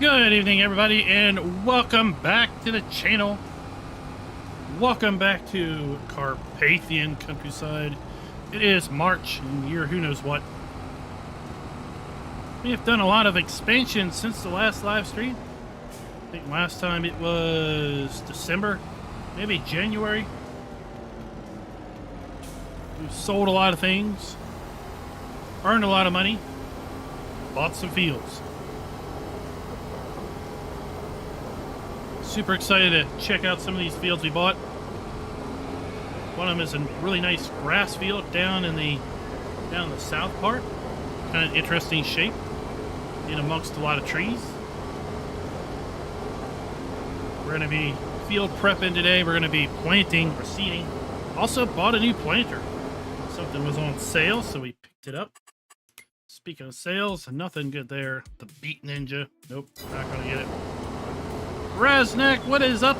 Good evening, everybody, and welcome back to the channel. Welcome back to Carpathian countryside. It is March, and year who knows what. We have done a lot of expansion since the last live stream. I think last time it was December, maybe January. We've sold a lot of things, earned a lot of money, bought some fields. Super excited to check out some of these fields we bought. One of them is a really nice grass field down in the south part. Kind of interesting shape in amongst a lot of trees. We're going to be field prepping today. We're going to be planting or seeding. Also bought a new planter. Something was on sale, so we picked it up. Speaking of sales, nothing good there. The Beat Ninja. Nope, not going to get it. Raznak, what is up?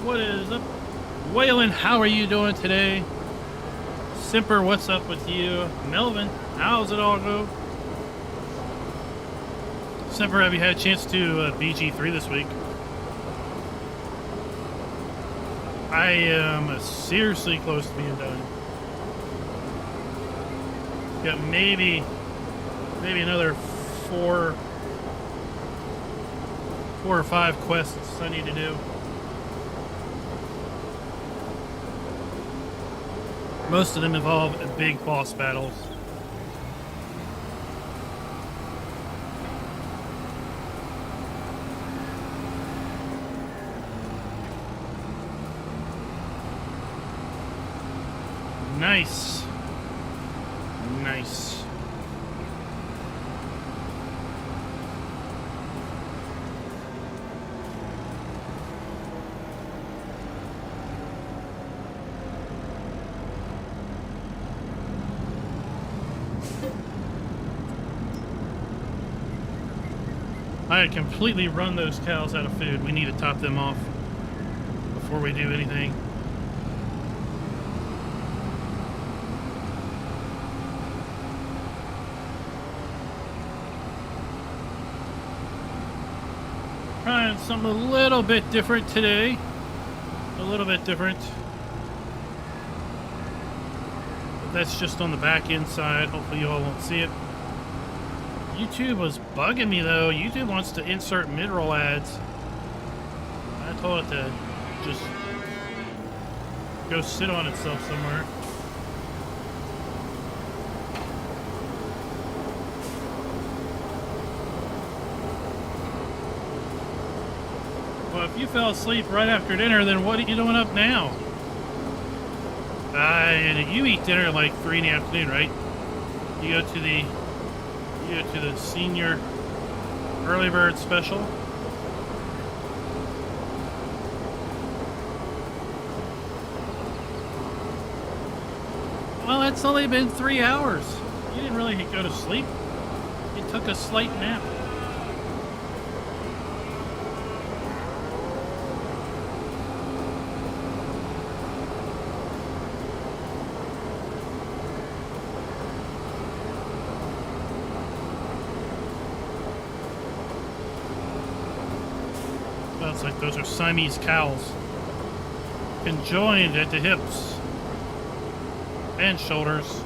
What is up? Waylon, how are you doing today? Simper, what's up with you? Melvin, how's it all go? Simper, have you had a chance to BG3 this week? I am seriously close to being done. Got maybe another four or five quests I need to do. Most of them involve big boss battles. Nice. Nice. I had completely run those cows out of food. We need to top them off before we do anything. Trying something a little bit different today. A little bit different. But that's just on the back end side. Hopefully you all won't see it. YouTube was bugging me though. YouTube wants to insert mid-roll ads. I told it to just go sit on itself somewhere. Well, if you fell asleep right after dinner, then what are you doing up now? And you eat dinner at like 3 in the afternoon, right? You go to the senior early bird special. Well, it's only been 3 hours. You didn't really go to sleep. You took a slight nap. It's like those are Siamese cows, conjoined at the hips and shoulders.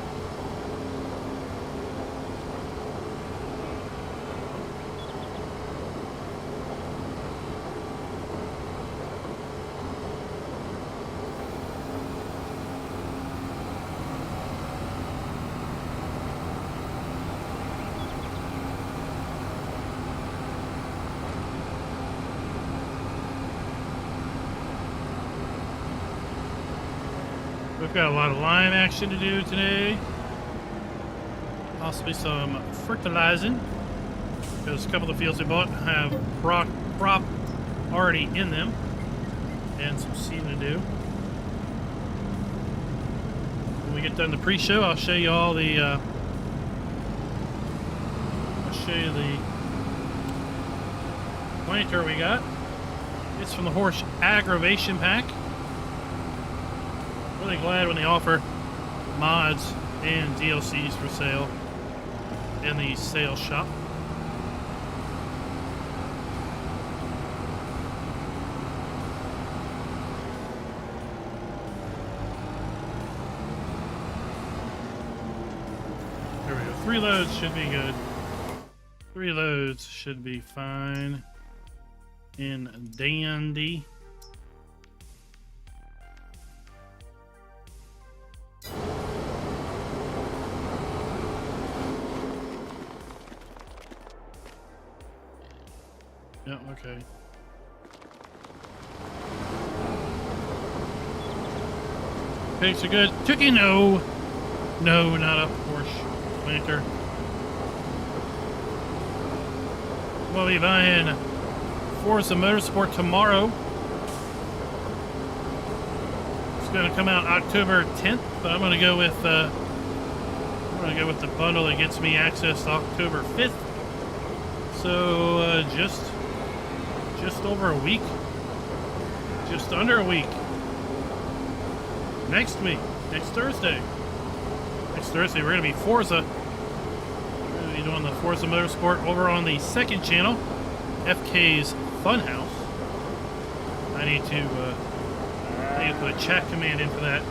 We've got a lot of lime action to do today. Possibly some fertilizing, because a couple of the fields we bought have crop already in them, and some seeding to do. When we get done the pre-show, I'll show you all the planter we got. It's from the Horse Aggravation Pack. Really glad when they offer mods and DLCs for sale in the sales shop. 3 loads should be good. 3 loads should be fine. And dandy. Yeah, okay. Pigs are good. Tookie, no. No, not a Porsche planter. We'll be buying Forza Motorsport tomorrow. It's going to come out October 10th, but I'm going to go with the bundle that gets me access to October 5th. So just over a week, just under a week. Next week, next Thursday, we're going to be Forza. We're going to be doing the Forza Motorsport over on the second channel, FK's Funhouse. I need to put a chat command in for that.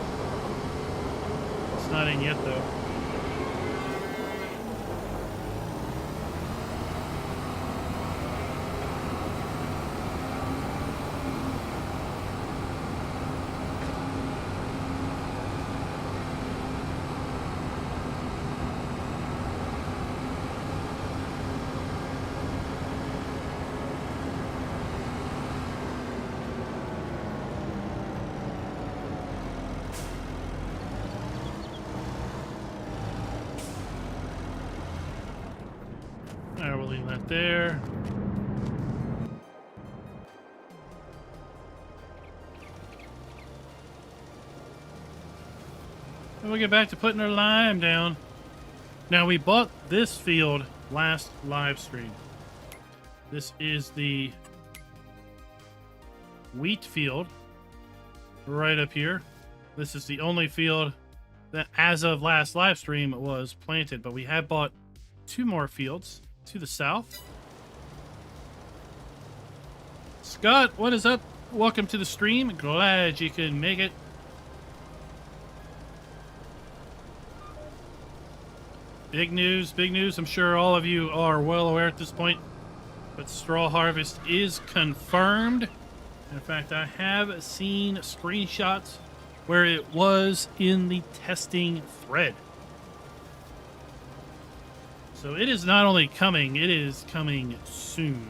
It's not in yet though. Alright, we'll leave that there. And we'll get back to putting our lime down. Now, we bought this field last live stream. This is the wheat field right up here. This is the only field that, as of last live stream, was planted, but we have bought 2 more fields to the south. Scott, what is up? Welcome to the stream. Glad you could make it. Big news, big news. I'm sure all of you are well aware at this point, but straw harvest is confirmed. In fact, I have seen screenshots where it was in the testing thread. So it is not only coming, it is coming soon.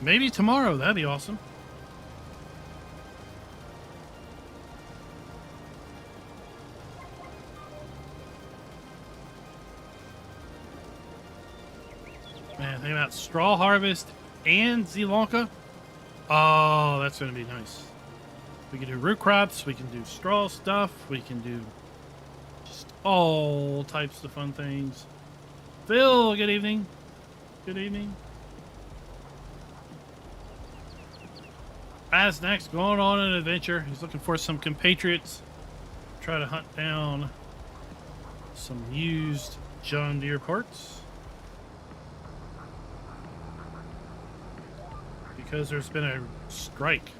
Maybe tomorrow, that'd be awesome. Man, think about straw harvest and Zelonka. Oh, that's going to be nice. We can do root crops, we can do straw stuff, we can do just all types of fun things. Phil, good evening. Good evening. Aznak's going on an adventure. He's looking for some compatriots. Try to hunt down some used John Deere parts. Because there's been a strike.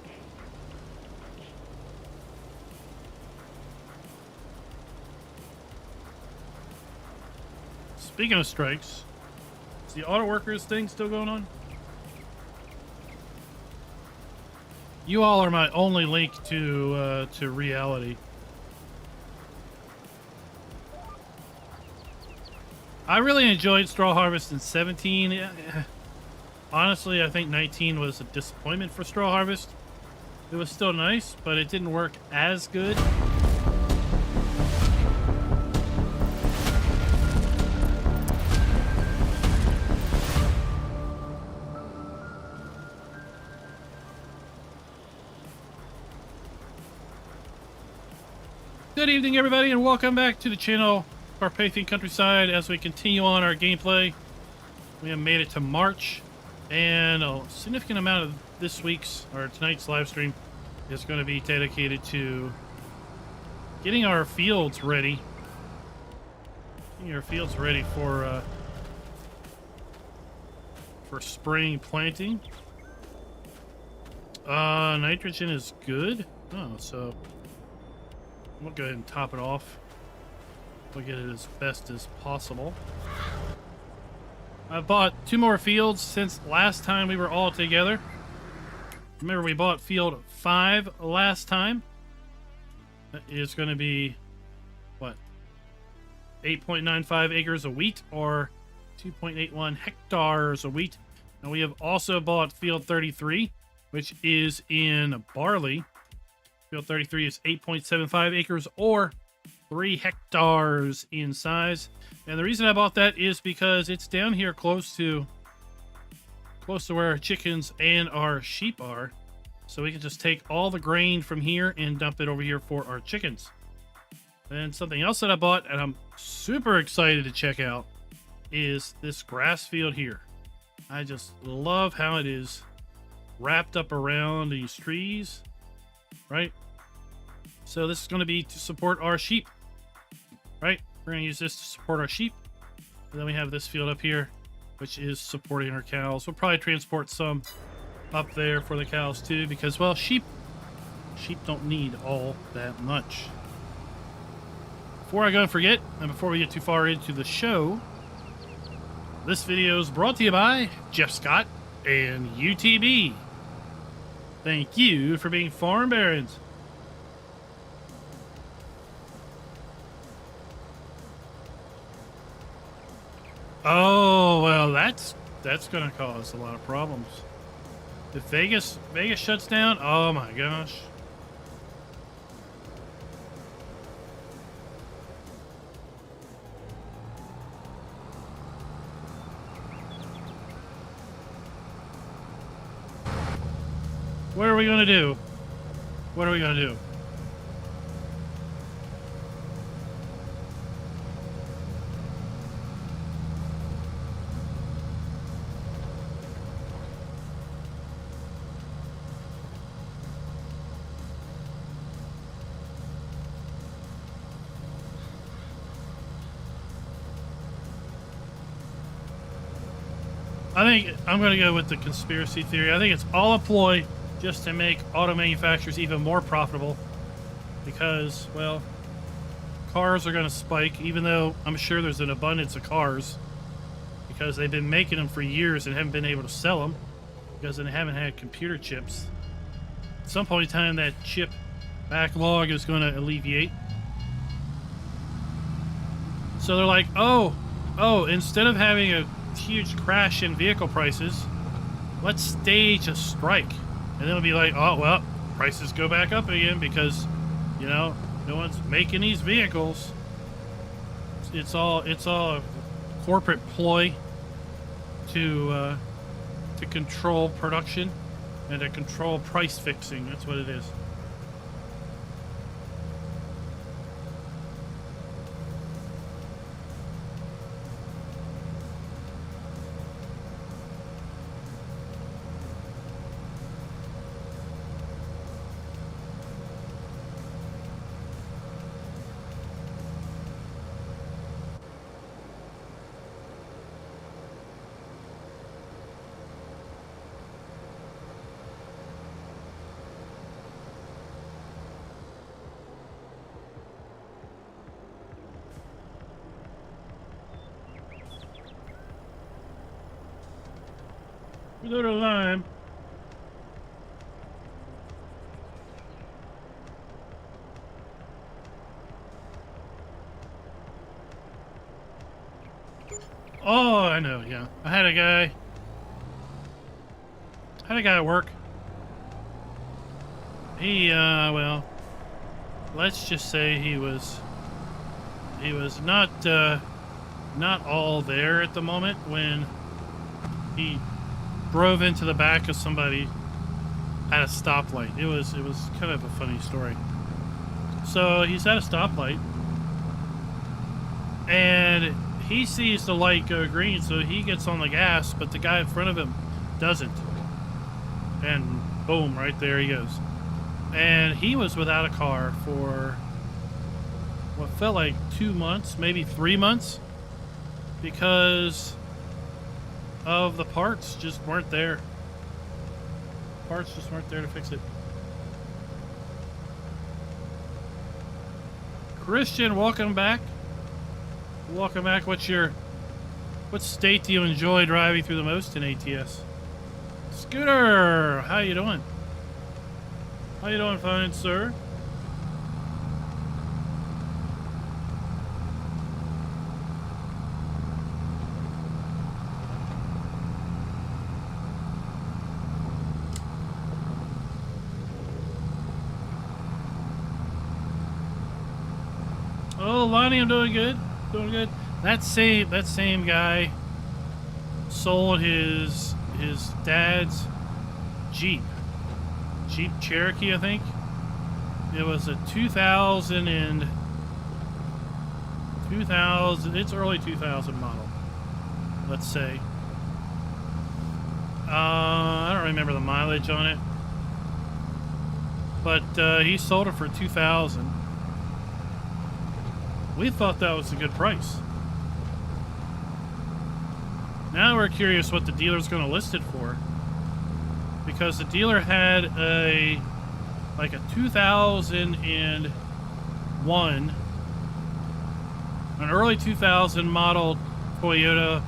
Speaking of strikes, is the auto workers thing still going on? You all are my only link to reality. I really enjoyed Straw Harvest in 17. Honestly, I think 19 was a disappointment for Straw Harvest. It was still nice, but it didn't work as good. Good evening, everybody, and welcome back to the channel, Carpathian Countryside, as we continue on our gameplay. We have made it to March, and a significant amount of this week's, or tonight's live stream is going to be dedicated to getting our fields ready. Getting our fields ready for spring planting. Nitrogen is good. Oh, so we'll go ahead and top it off. We'll get it as best as possible. I've bought 2 more fields since last time we were all together. Remember, we bought field 5 last time. That is going to be, what, 8.95 acres of wheat, or 2.81 hectares of wheat. And we have also bought field 33, which is in barley. Field 33 is 8.75 acres, or 3 hectares in size. And the reason I bought that is because it's down here close to where our chickens and our sheep are. So we can just take all the grain from here and dump it over here for our chickens. And something else that I bought, and I'm super excited to check out, is this grass field here. I just love how it is wrapped up around these trees, right? So this is going to be to support our sheep, right? We're going to use this to support our sheep. And then we have this field up here, which is supporting our cows. We'll probably transport some up there for the cows too, because, well, sheep don't need all that much. Before I go and forget, and before we get too far into the show, this video is brought to you by Jeff Scott and UTB. Thank you for being farm barons. Oh, well, that's going to cause a lot of problems. If Vegas shuts down, oh my gosh. What are we going to do? What are we going to do? I think I'm going to go with the conspiracy theory. I think it's all a ploy just to make auto manufacturers even more profitable, because, well, cars are going to spike, even though I'm sure there's an abundance of cars, because they've been making them for years and haven't been able to sell them because they haven't had computer chips. At some point in time, that chip backlog is going to alleviate. So they're like, oh, instead of having a huge crash in vehicle prices, let's stage a strike. And then it'll be like, oh, well, prices go back up again because, you know, no one's making these vehicles. It's all a corporate ploy to control production and to control price fixing. That's what it is. We go to lime. Oh, I know, yeah. I had a guy at work. He, well, let's just say he was not all there at the moment when he drove into the back of somebody at a stoplight. It was kind of a funny story. So he's at a stoplight, and he sees the light go green, so he gets on the gas, but the guy in front of him doesn't. And boom, right there he goes. And he was without a car for what felt like 2 months, maybe 3 months, because of the parts just weren't there. parts just weren't there to fix it. Christian, welcome back. Welcome back. What state do you enjoy driving through the most in ATS? Scooter, how you doing? How you doing, fine, sir? Oh, Lonnie, I'm doing good. Doing good. That same guy sold his dad's Jeep Cherokee, I think. It was a 2000, it's early 2000 model, let's say. I don't remember the mileage on it, but he sold it for 2000. We thought that was a good price. Now we're curious what the dealer's going to list it for, because the dealer had a 2001, an early 2000 model Toyota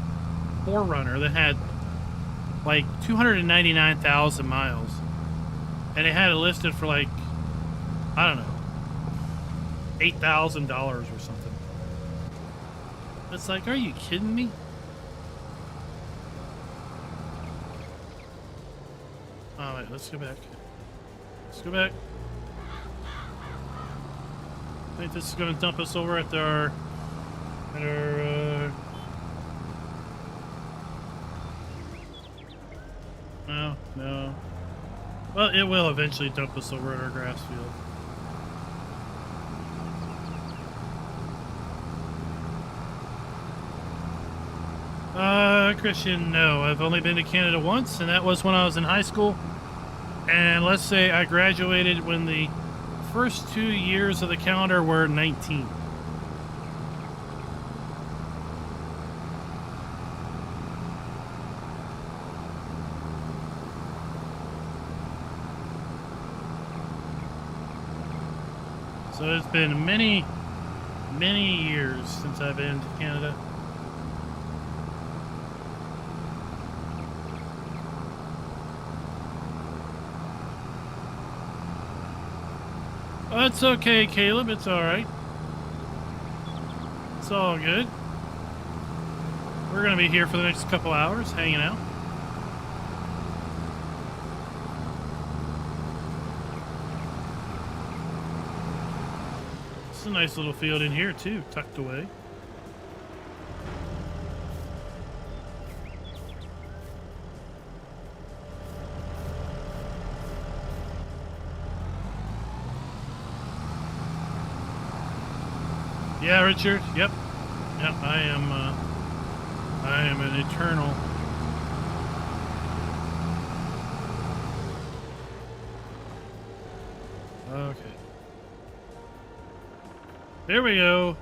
4Runner that had like 299,000 miles, and it had it listed for like, I don't know, $8,000 or something. It's like, are you kidding me? All right, let's go back. Let's go back. I think this is going to dump us over at our no. Well, it will eventually dump us over at our grass field. Christian, no. I've only been to Canada once, and that was when I was in high school. And let's say I graduated when the first 2 years of the calendar were 19. So it's been many, many years since I've been to Canada. Oh, it's okay, Caleb. It's all right. It's all good. We're going to be here for the next couple hours, hanging out. It's a nice little field in here, too, tucked away. Yeah, Richard. Yep. I am an eternal. Okay. There we go.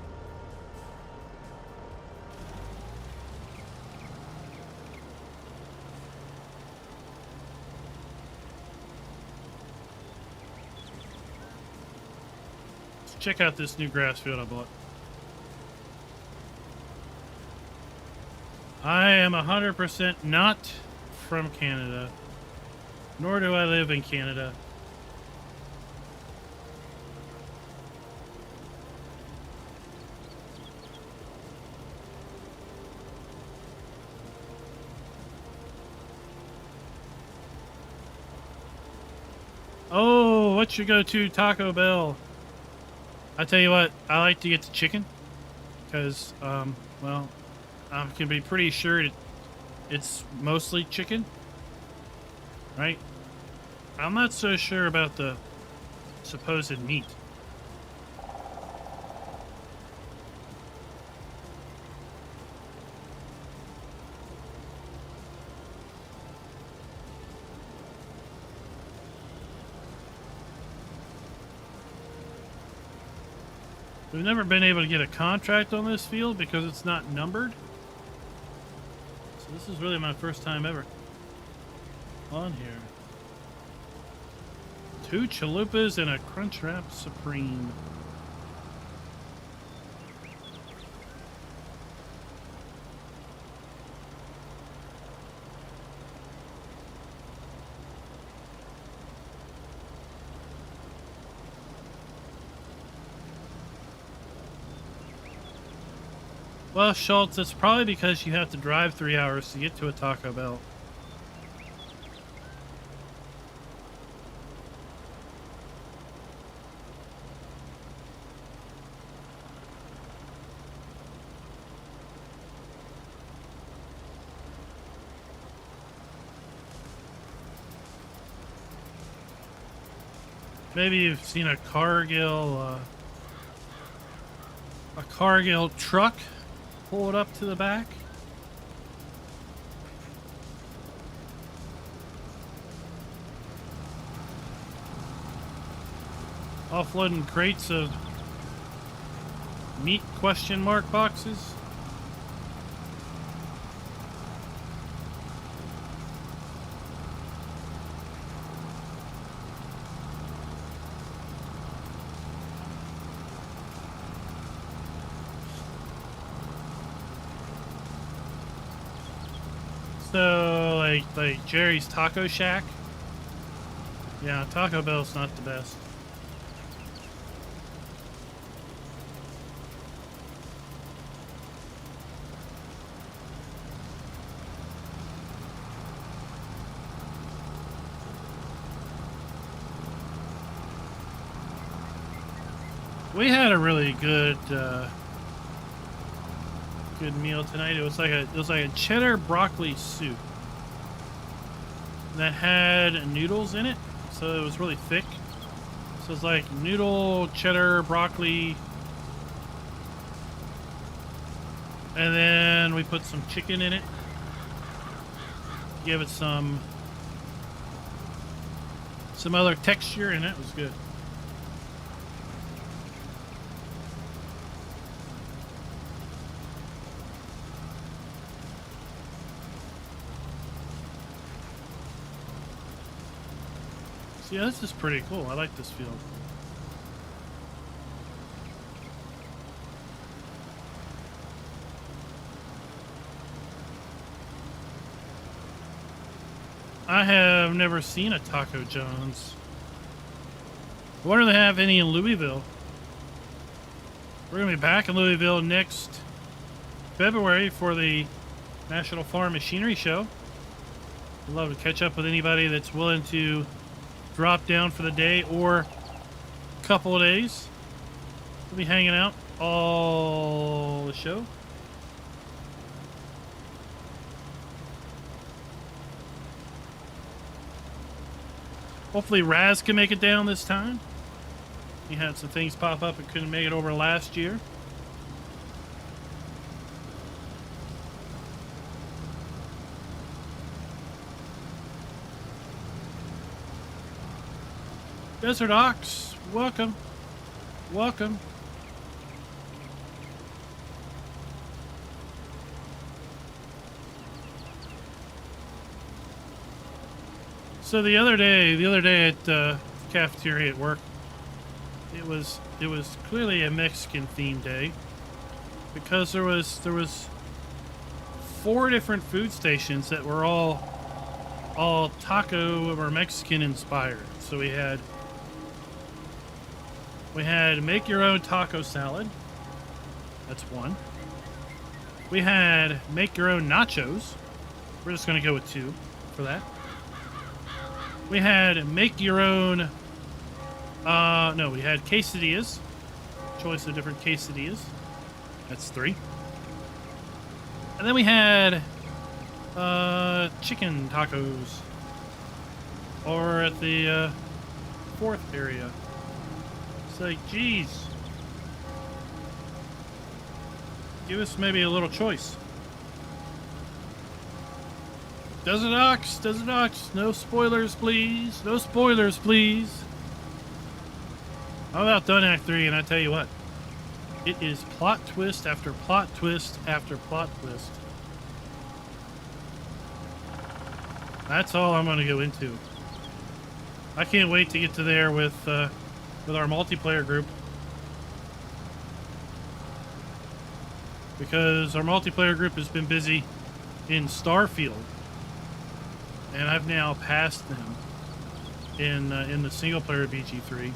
Let's check out this new grass field I bought. I am 100% not from Canada, nor do I live in Canada. Oh, what's your go-to Taco Bell? I tell you what, I like to get the chicken, because, well, I can be pretty sure it's mostly chicken, right? I'm not so sure about the supposed meat. We've never been able to get a contract on this field because it's not numbered. So this is really my first time ever on here. 2 chalupas and a Crunchwrap Supreme. Well, Schultz, it's probably because you have to drive 3 hours to get to a Taco Bell. Maybe you've seen a Cargill truck pull it up to the back. Offloading crates of meat question mark boxes. So, like Jerry's Taco Shack. Yeah, Taco Bell's not the best. We had a really good meal tonight. It was like a cheddar broccoli soup that had noodles in it, so it was really thick. So it's like noodle, cheddar, broccoli, and then we put some chicken in it. Give it some other texture, and it was good. So yeah, this is pretty cool. I like this field. I have never seen a Taco John's. I wonder if they have any in Louisville. We're going to be back in Louisville next February for the National Farm Machinery Show. I'd love to catch up with anybody that's willing to drop down for the day or a couple of days. We'll be hanging out all the show. Hopefully Raz can make it down this time. He had some things pop up and couldn't make it over last year. Desert Ox, welcome. Welcome. So the other day at the cafeteria at work, it was clearly a Mexican themed day because there was 4 different food stations that were all taco or Mexican inspired. So we had make your own taco salad. That's one. We had make your own nachos. We're just going to go with 2 for that. We had make your own, no, we had quesadillas. Choice of different quesadillas. That's 3. And then we had chicken tacos. Or at the 4th area. It's like, geez. Give us maybe a little choice. Desert Ox, no spoilers, please. No spoilers, please. I'm about done Act 3, and I tell you what. It is plot twist after plot twist after plot twist. That's all I'm going to go into. I can't wait to get to there with our multiplayer group, because our multiplayer group has been busy in Starfield, and I've now passed them in the single player BG3,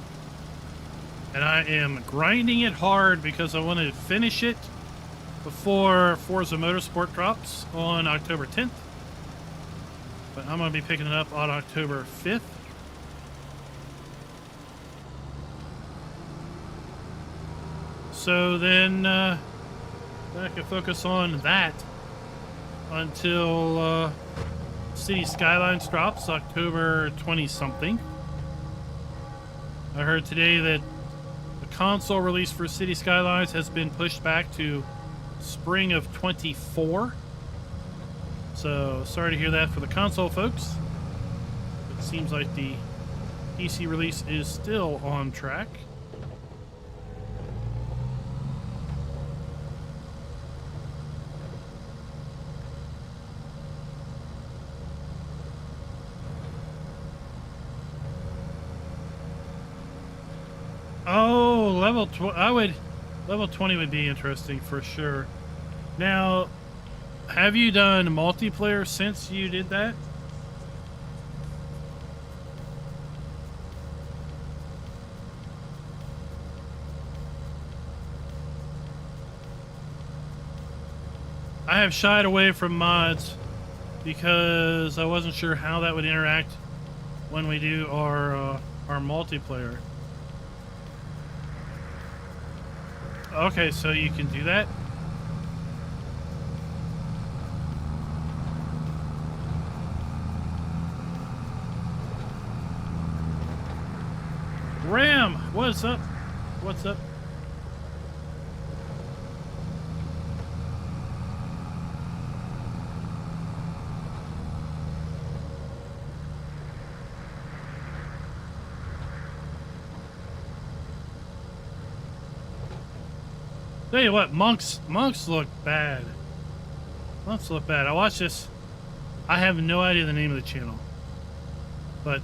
and I am grinding it hard because I want to finish it before Forza Motorsport drops on October 10th. But I'm going to be picking it up on October 5th. So then I can focus on that until City Skylines drops October 20-something. I heard today that the console release for City Skylines has been pushed back to spring of 24. So sorry to hear that for the console folks. It seems like the PC release is still on track. Oh, level 20 would be interesting for sure. Now, have you done multiplayer since you did that? I have shied away from mods because I wasn't sure how that would interact when we do our multiplayer. Okay, so you can do that? Ram, what's up? What's up? Tell you what, monks look bad. Monks look bad. I watched this. I have no idea the name of the channel, but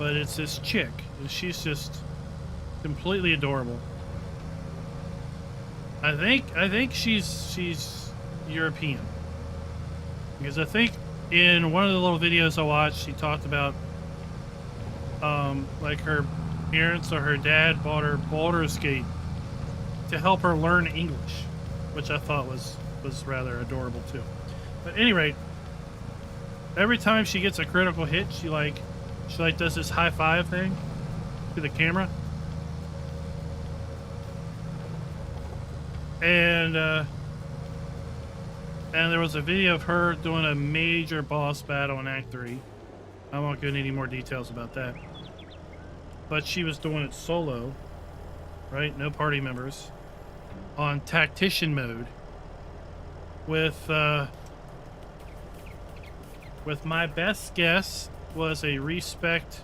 it's this chick, and she's just completely adorable. I think she's European, because I think in one of the little videos I watched, she talked about like her parents or her dad bought her Baldur's Gate to help her learn English, which I thought was rather adorable too. But at any rate, every time she gets a critical hit, she does this high five thing to the camera, and there was a video of her doing a major boss battle in Act 3. I won't go into any more details about that. But she was doing it solo, right? No party members, on tactician mode, with my best guess was a respect.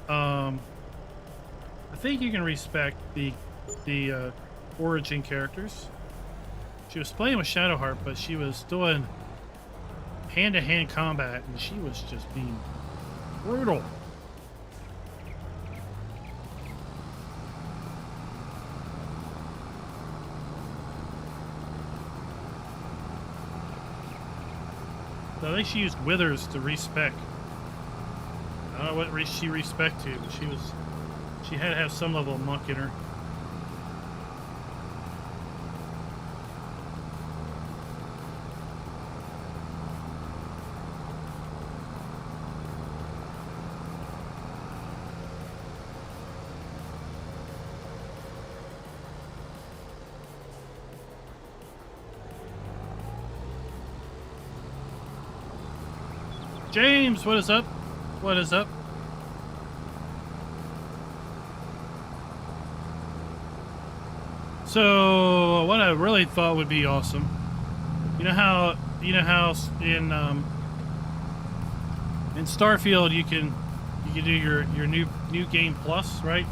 I think you can respect the origin characters. She was playing with Shadowheart, but she was doing hand-to-hand combat, and she was just being brutal. So I think she used withers to respec. I don't know what she respec to, but she had to have some level of monk in her. James, what is up? What is up? So, what I really thought would be awesome, you know how in Starfield you can do your new game plus, right?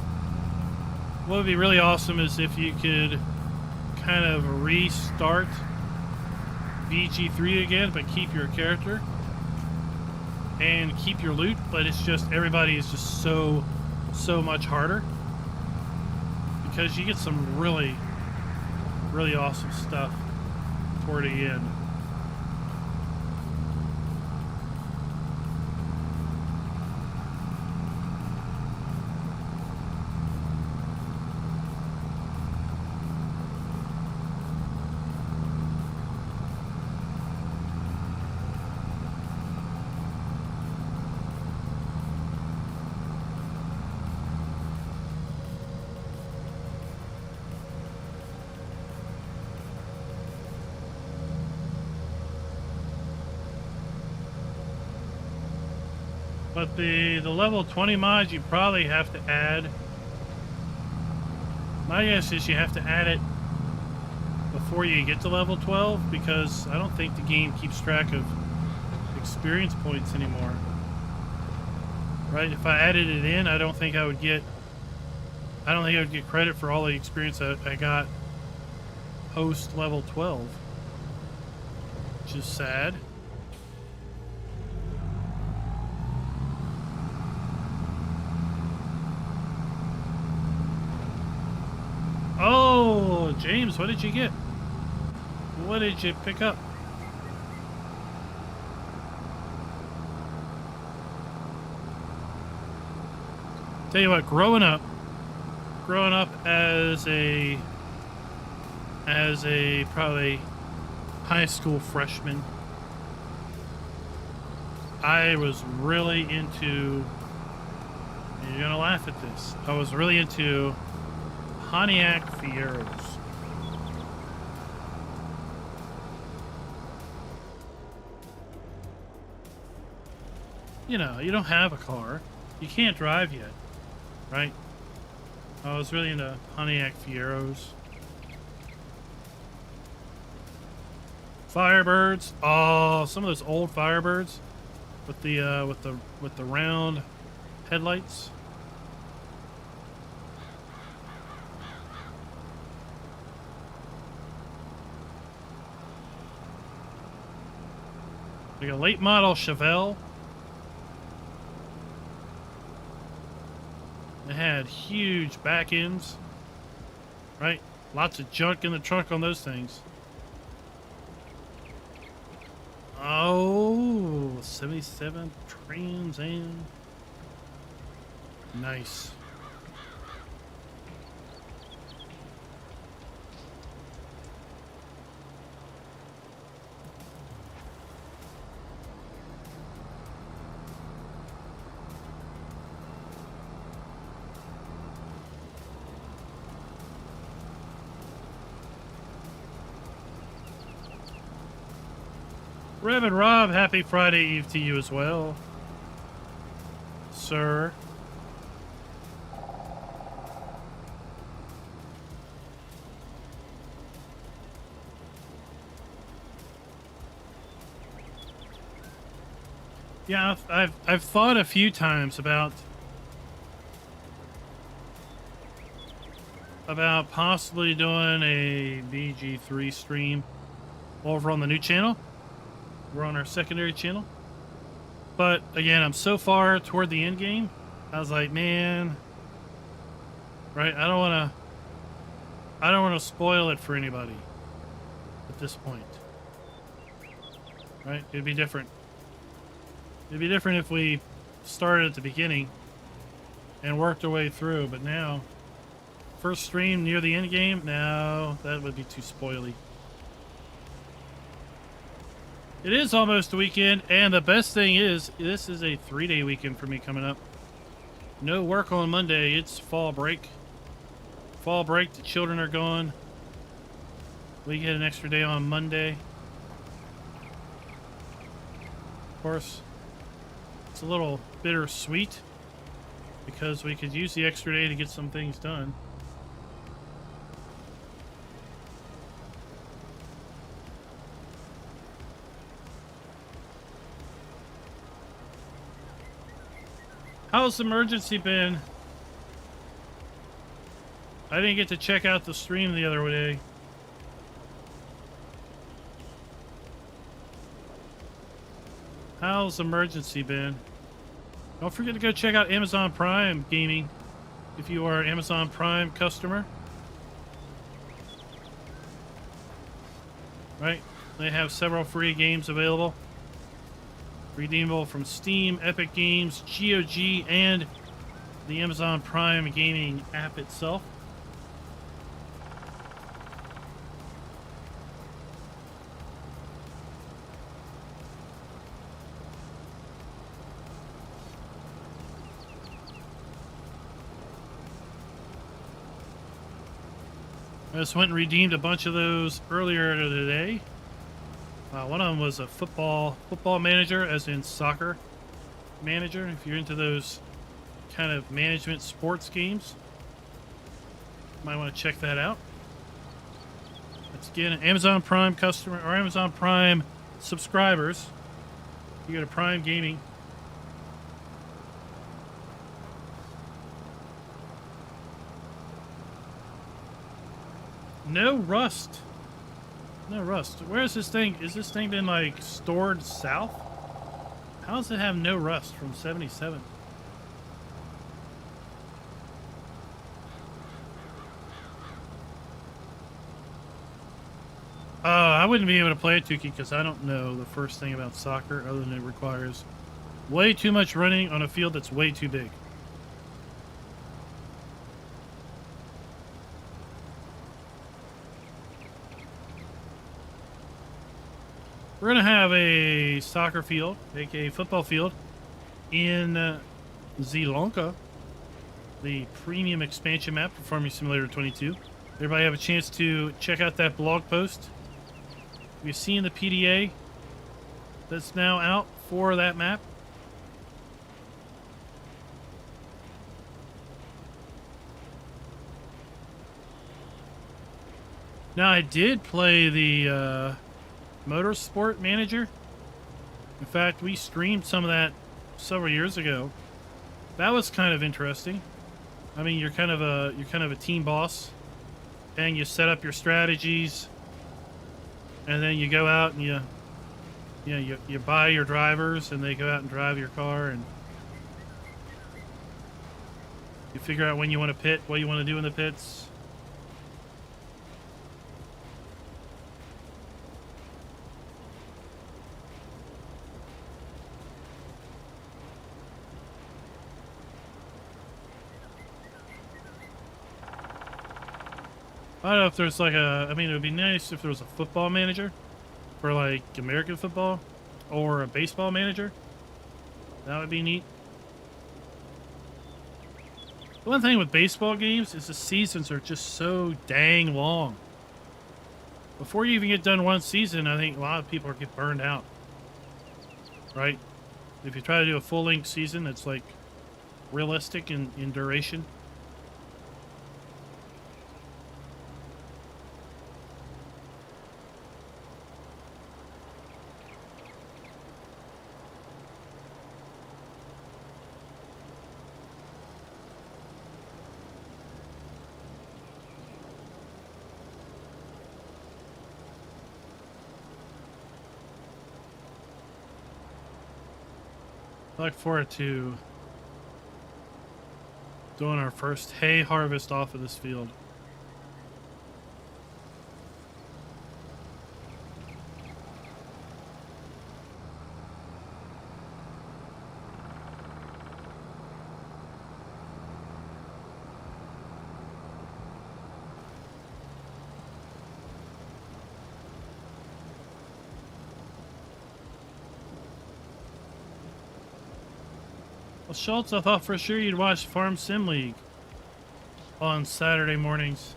What would be really awesome is if you could kind of restart BG3 again, but keep your character. and keep your loot, but it's just everybody is just so much harder because you get some really awesome stuff toward the end. But the level 20 mods you probably have to add. My guess is you have to add it before you get to level 12 because I don't think the game keeps track of experience points anymore. Right? If I added it in, I don't think I would get credit for all the experience I got post level 12. Which is sad. Oh, James, what did you get? What did you pick up? Tell you what, growing up as a probably high school freshman, I was really into, you're gonna laugh at this, I was really into Pontiac Fieros. You know, you don't have a car. You can't drive yet, right? I was really into Pontiac Fieros. Firebirds. Oh, some of those old Firebirds with the round headlights. Like a late model Chevelle. It had huge back ends, right? Lots of junk in the trunk on those things. Oh, 77 Trans Am. Nice. Reverend Rob, happy Friday Eve to you as well, sir. Yeah, I've thought a few times about possibly doing a BG3 stream over on the new channel. We're on our secondary channel. But again, I'm so far toward the end game. I was like, man, right? I don't want to spoil it for anybody at this point. Right? It'd be different. It'd be different if we started at the beginning and worked our way through, but now first stream near the end game, no, that would be too spoily. It is almost a weekend, and the best thing is, this is a 3-day weekend for me coming up. No work on Monday, it's fall break. Fall break, the children are gone. We get an extra day on Monday. Of course, it's a little bittersweet, because we could use the extra day to get some things done. How's emergency been? I didn't get to check out the stream the other day. How's emergency been? Don't forget to go check out Amazon Prime Gaming if you are an Amazon Prime customer. Right? They have several free games available. Redeemable from Steam, Epic Games, GOG, and the Amazon Prime Gaming app itself. I just went and redeemed a bunch of those earlier today. One of them was a football manager, as in soccer manager. If you're into those kind of management sports games, you might want to check that out. That's again Amazon Prime customer or Amazon Prime subscribers. You go to Prime Gaming. No rust. No rust. Where is this thing? Is this thing been like stored south? How does it have no rust from 77? I wouldn't be able to play it, Tukey, because I don't know the first thing about soccer other than it requires way too much running on a field that's way too big. We're going to have a soccer field, aka football field, in Zelonka, the premium expansion map for Farming Simulator 22. Everybody have a chance to check out that blog post. We've seen the PDA that's now out for that map. Now, I did play the Motorsport Manager. In fact, we streamed some of that several years ago. That was kind of interesting. I mean, you're kind of a team boss, and you set up your strategies, and then you go out and you buy your drivers, and they go out and drive your car, and you figure out when you want to pit, what you want to do in the pits. I don't know if there's like I mean, it would be nice if there was a football manager for like American football or a baseball manager. That would be neat. The one thing with baseball games is the seasons are just so dang long. Before you even get done one season, I think a lot of people get burned out. Right? If you try to do a full-length season, it's like realistic in duration. I look forward to doing our first hay harvest off of this field. Well, Schultz, I thought for sure you'd watch Farm Sim League on Saturday mornings.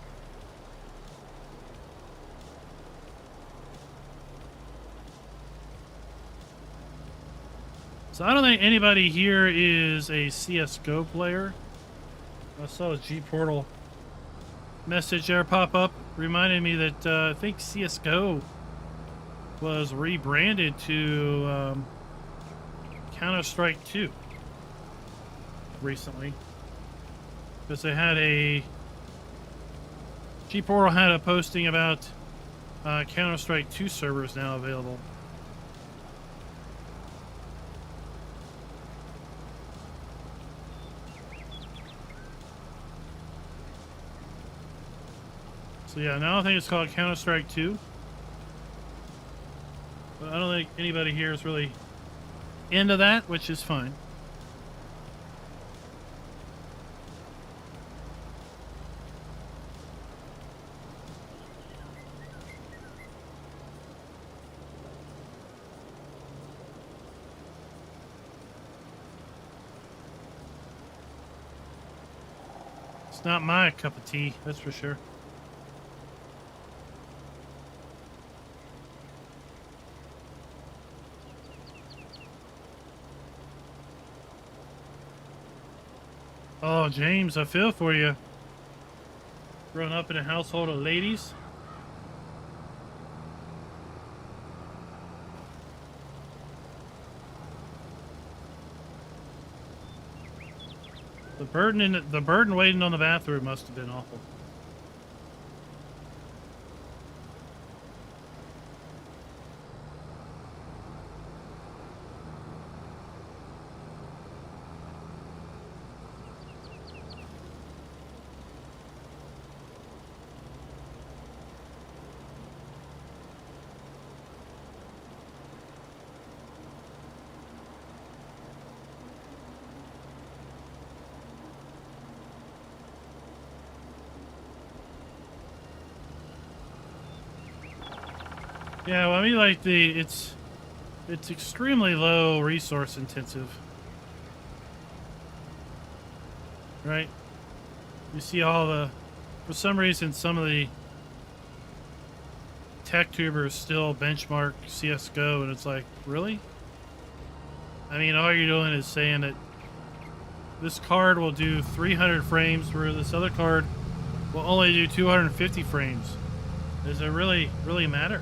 So I don't think anybody here is a CSGO player. I saw a GPortal message there pop up, reminding me that I think CSGO was rebranded to Counter-Strike 2 recently, because they had GPortal had a posting about Counter-Strike 2 servers now available. So yeah, now I think it's called Counter-Strike 2. But I don't think anybody here is really into that, which is fine. It's not my cup of tea, that's for sure. Oh, James, I feel for you. Growing up in a household of ladies. The burden waiting on the bathroom must have been awful. Yeah, well, I mean, like it's extremely low resource intensive, right? You see all the, for some reason, some of the tech tubers still benchmark CS:GO, and it's like, really? I mean, all you're doing is saying that this card will do 300 frames, where this other card will only do 250 frames. Does it really matter?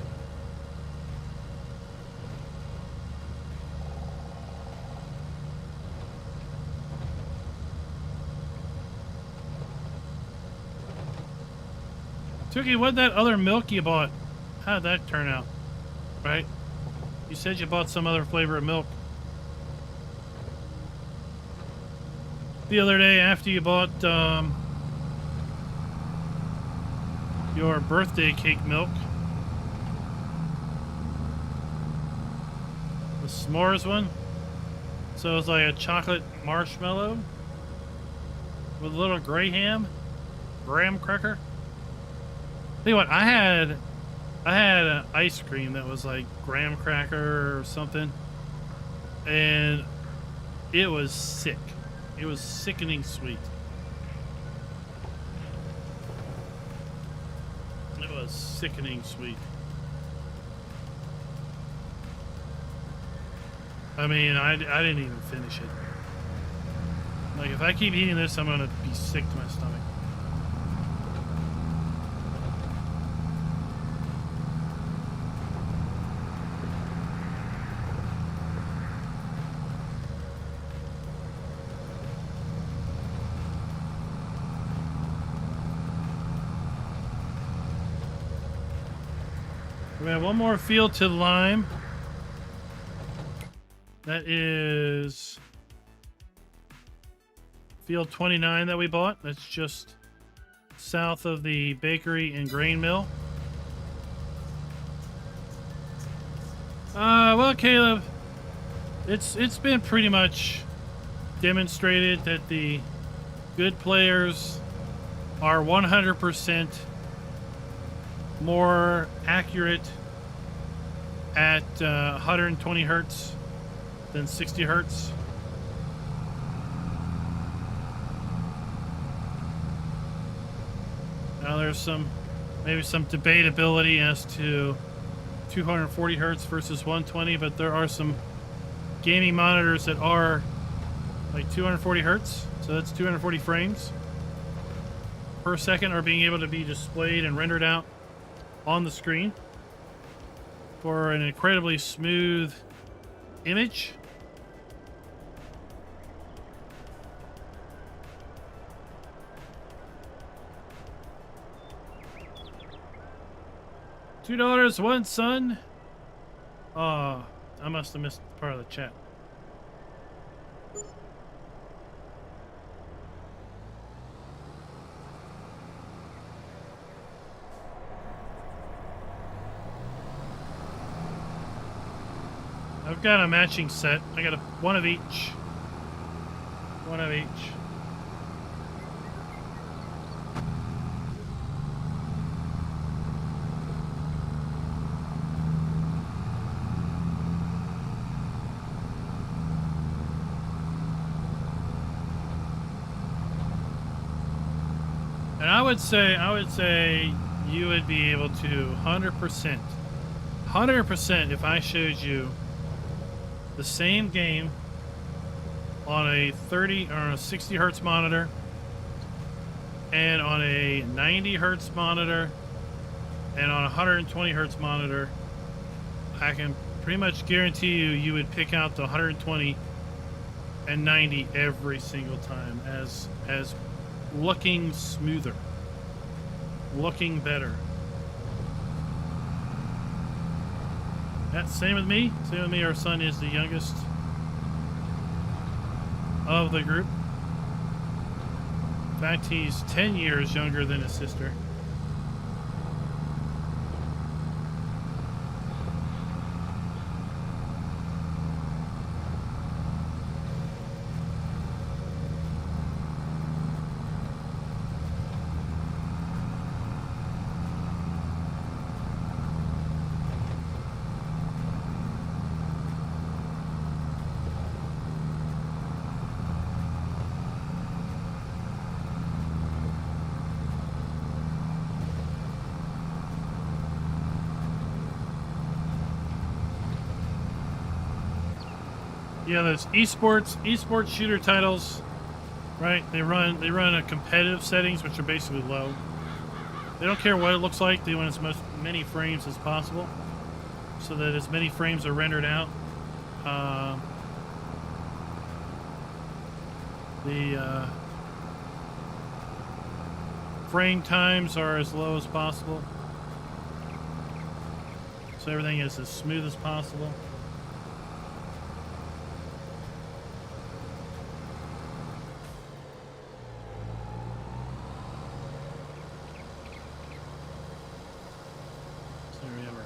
Tookie, what that other milk you bought? How did that turn out? Right? You said you bought some other flavor of milk the other day after you bought your birthday cake milk. The s'mores one. So it's like a chocolate marshmallow with a little graham cracker. Tell you what, I had an ice cream that was like graham cracker or something, and it was sick. It was sickening sweet. It was sickening sweet. I mean, I didn't even finish it. Like, if I keep eating this, I'm gonna be sick to my stomach. We have one more field to lime. That is field 29 that we bought. That's just south of the bakery and grain mill. Well, Caleb, it's been pretty much demonstrated that the good players are 100% more accurate at 120 hertz than 60 hertz. Now there's maybe some debatability as to 240 hertz versus 120, but there are some gaming monitors that are like 240 hertz, so that's 240 frames per second are being able to be displayed and rendered out on the screen for an incredibly smooth image. $2, one son. I must have missed part of the chat. I've got a matching set. I got one of each. One of each. And I would say you would be able to 100% if I showed you the same game on a 30 or a 60 hertz monitor and on a 90 hertz monitor and on a 120 hertz monitor. I can pretty much guarantee you would pick out the 120 and 90 every single time as looking smoother, looking better. That's same with me. Same with me. Our son is the youngest of the group. In fact, he's 10 years younger than his sister. Yeah, those esports shooter titles, right? They run at competitive settings, which are basically low. They don't care what it looks like. They want as many frames as possible, so that as many frames are rendered out. The frame times are as low as possible, so everything is as smooth as possible.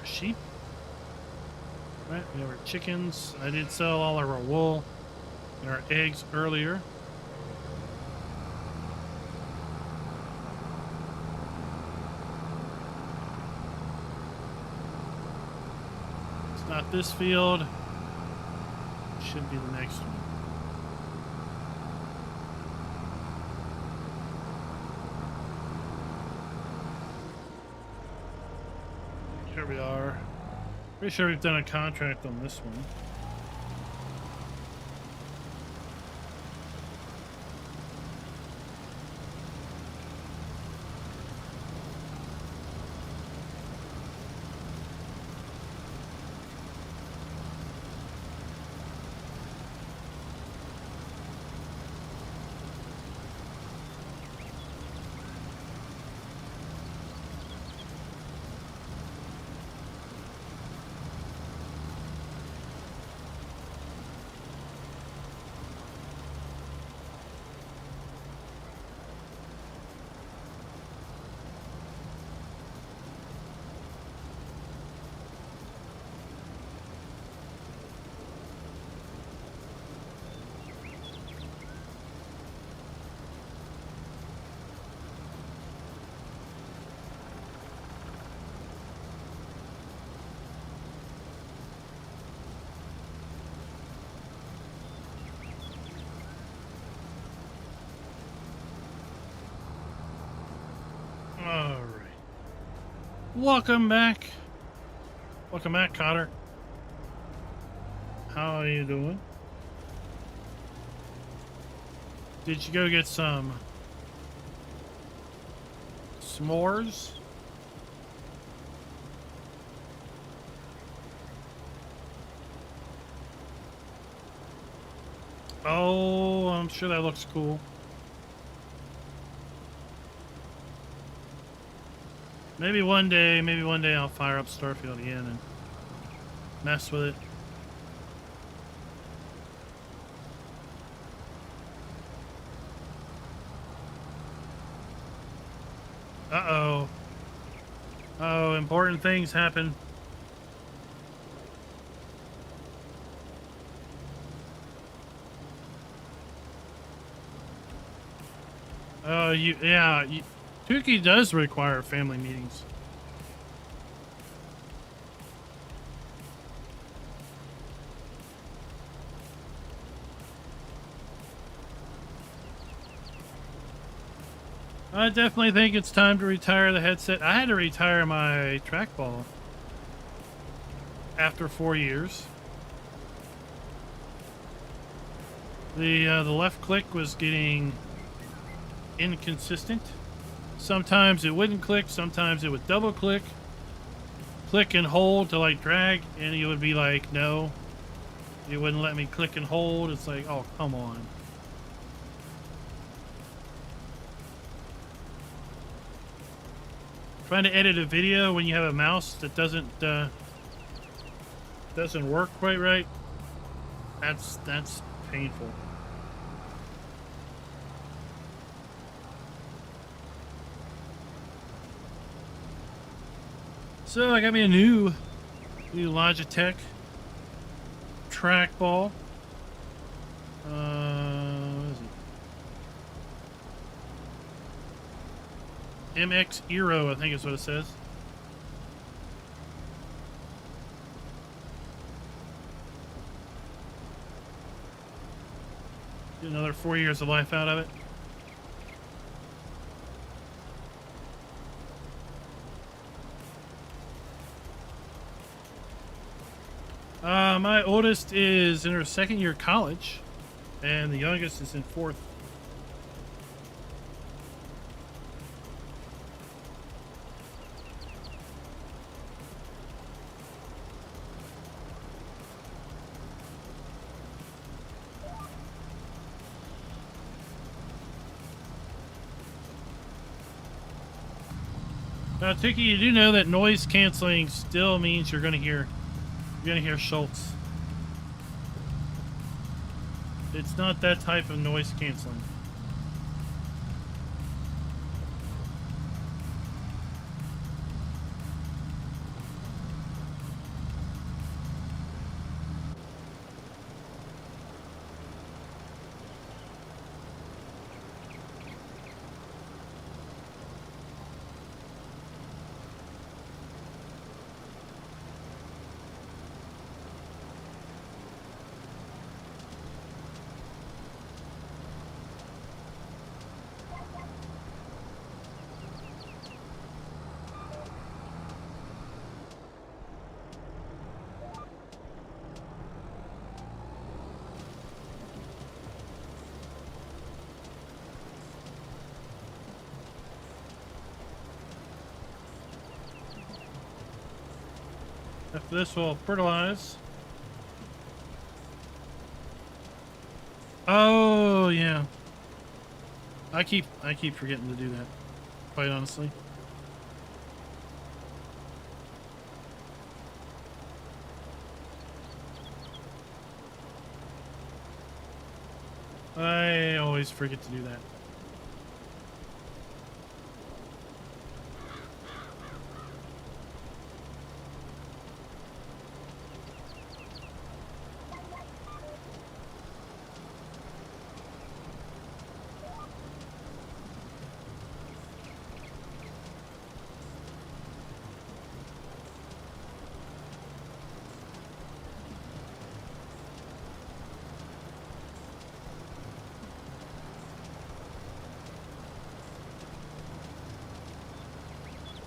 Sheep, right? We have our chickens. I did sell all of our wool and our eggs earlier. It's not this field. It should be the next one. Here we are. Pretty sure we've done a contract on this one. All right. Welcome back. Welcome back, Cotter. How are you doing? Did you go get some s'mores? Oh, I'm sure that looks cool. Maybe one day I'll fire up Starfield again and mess with it. Uh-oh. Oh, important things happen. Yeah, Tukey does require family meetings. I definitely think it's time to retire the headset. I had to retire my trackball after 4 years. The left click was getting inconsistent. Sometimes it wouldn't click, sometimes it would double click and hold to like drag, and it would be like, no, it wouldn't let me click and hold. It's like, oh, come on. Trying to edit a video when you have a mouse that doesn't work quite right. That's painful. So I got me a new Logitech trackball. What is it? MX Eero, I think is what it says. Get another 4 years of life out of it. My oldest is in her second year of college, and the youngest is in fourth. Now, Tiki, you do know that noise canceling still means you're gonna hear Schultz. It's not that type of noise canceling. After this, we'll fertilize. Oh yeah, I keep forgetting to do that, quite honestly. I always forget to do that.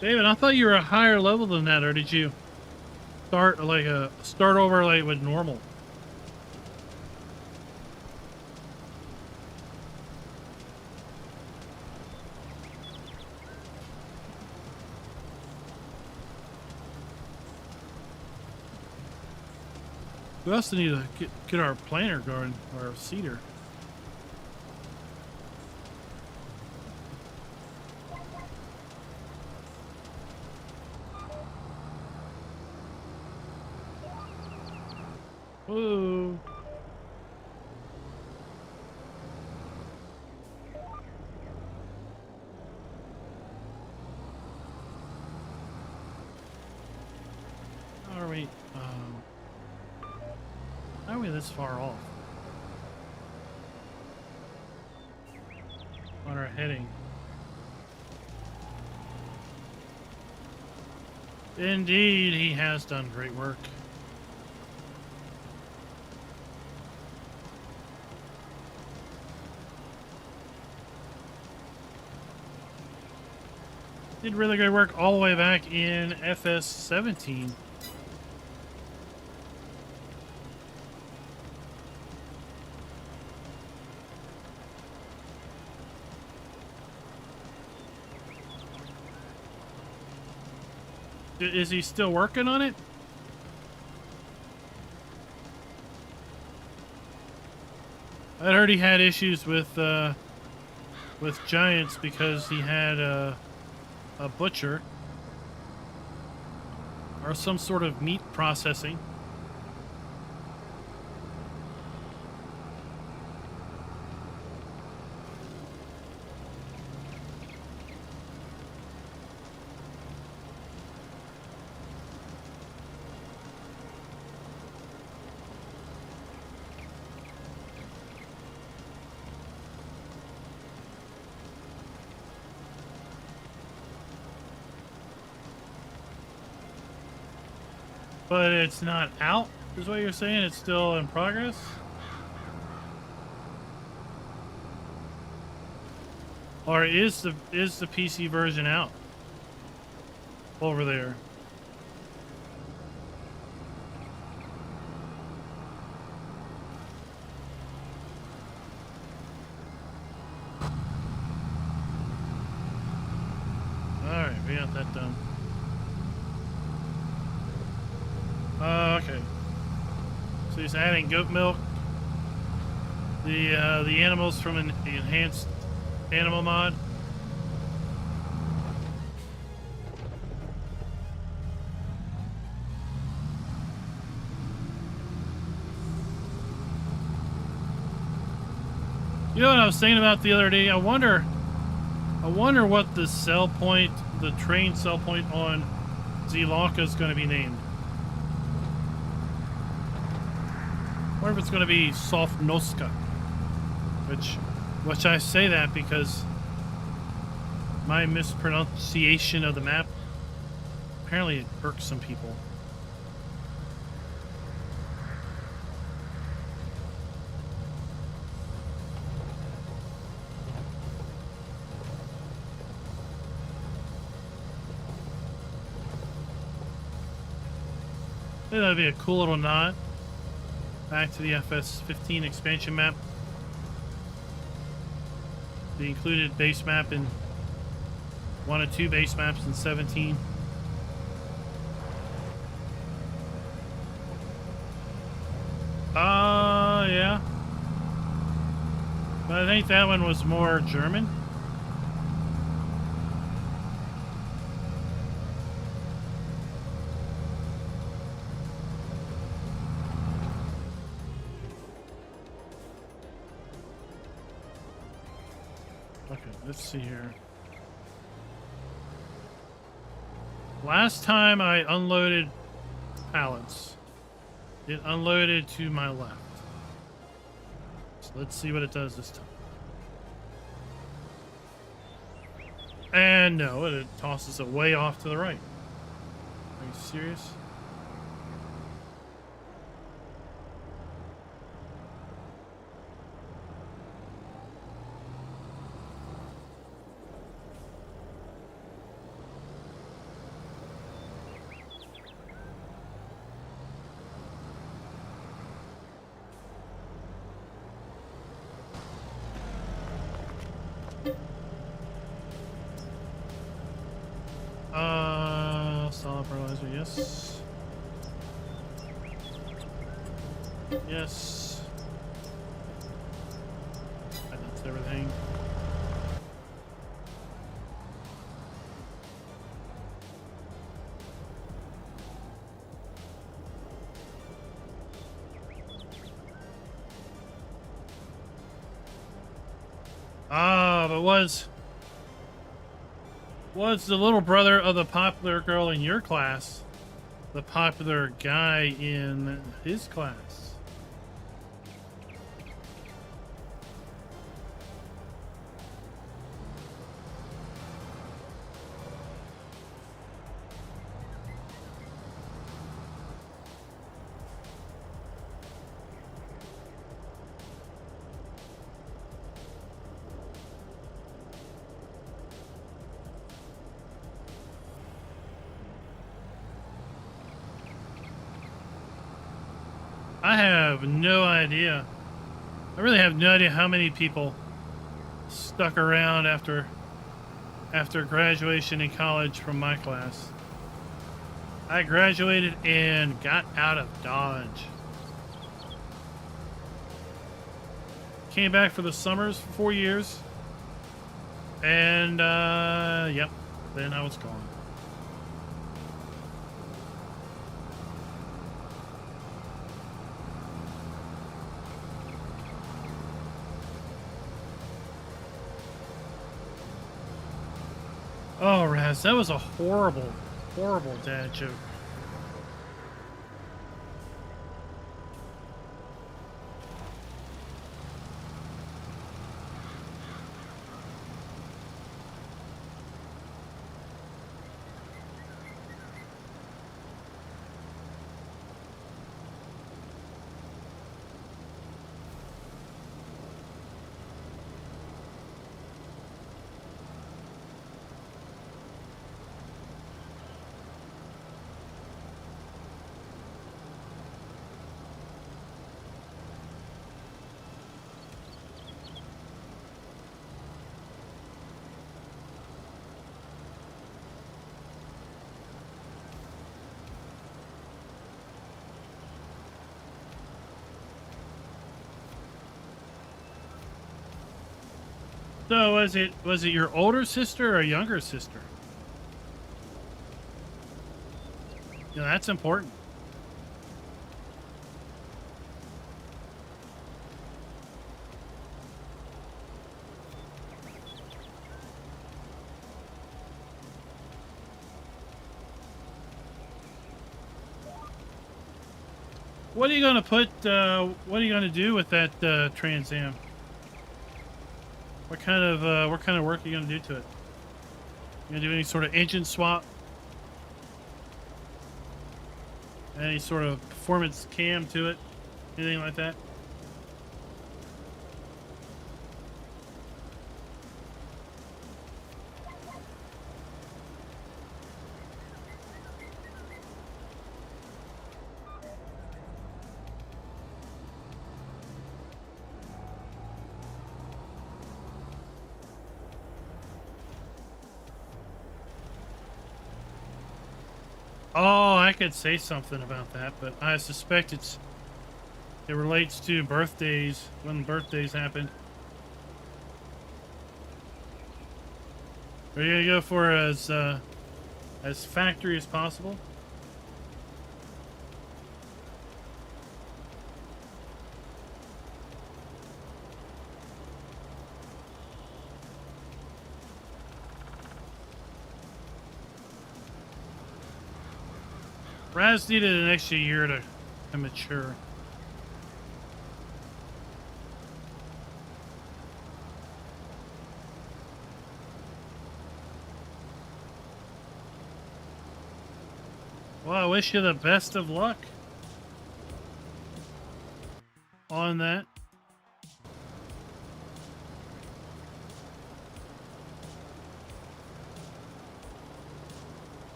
David, I thought you were a higher level than that, or did you start over like with normal? We also need to get our planter going, our seeder. Whoa. How are we this far off? on our heading. Indeed, he has done great work. Did really great work all the way back in FS17. Is he still working on it? I heard he had issues with giants because he had a butcher or some sort of meat processing. But it's not out, is what you're saying? It's still in progress? Or is the PC version out over there? Alright, we got that done. Okay. So he's adding goat milk. The animals from the enhanced animal mod. You know what I was thinking about the other day? I wonder what the sell point, the train sell point on Zelonka is going to be named. Or if it's going to be Sofnoska, which I say that because my mispronunciation of the map, apparently it irks some people. I think that'd be a cool little nod back to the FS15 expansion map. The included base map in 1 of 2 base maps in 17. Yeah. But I think that one was more German. Okay, let's see here. Last time I unloaded pallets, it unloaded to my left. So let's see what it does this time. And no, it tosses it way off to the right. Are you serious? Solid fertilizer, yes. Yes. That's everything. But was the little brother of the popular girl in your class the popular guy in his class? I have no idea. I really have no idea how many people stuck around after graduation in college from my class. I graduated and got out of Dodge. Came back for the summers for 4 years. And, yep, then I was gone. Oh, Raz, that was a horrible, horrible dad joke. So was it your older sister or younger sister? You know, that's important. What are you gonna put? What are you gonna do with that Trans Am? What kind of work are you gonna do to it? You gonna do any sort of engine swap? Any sort of performance cam to it? Anything like that? Oh, I could say something about that, but I suspect it relates to birthdays, when birthdays happen. Are you gonna go for as factory as possible? Raz needed an extra year to mature. Well, I wish you the best of luck on that.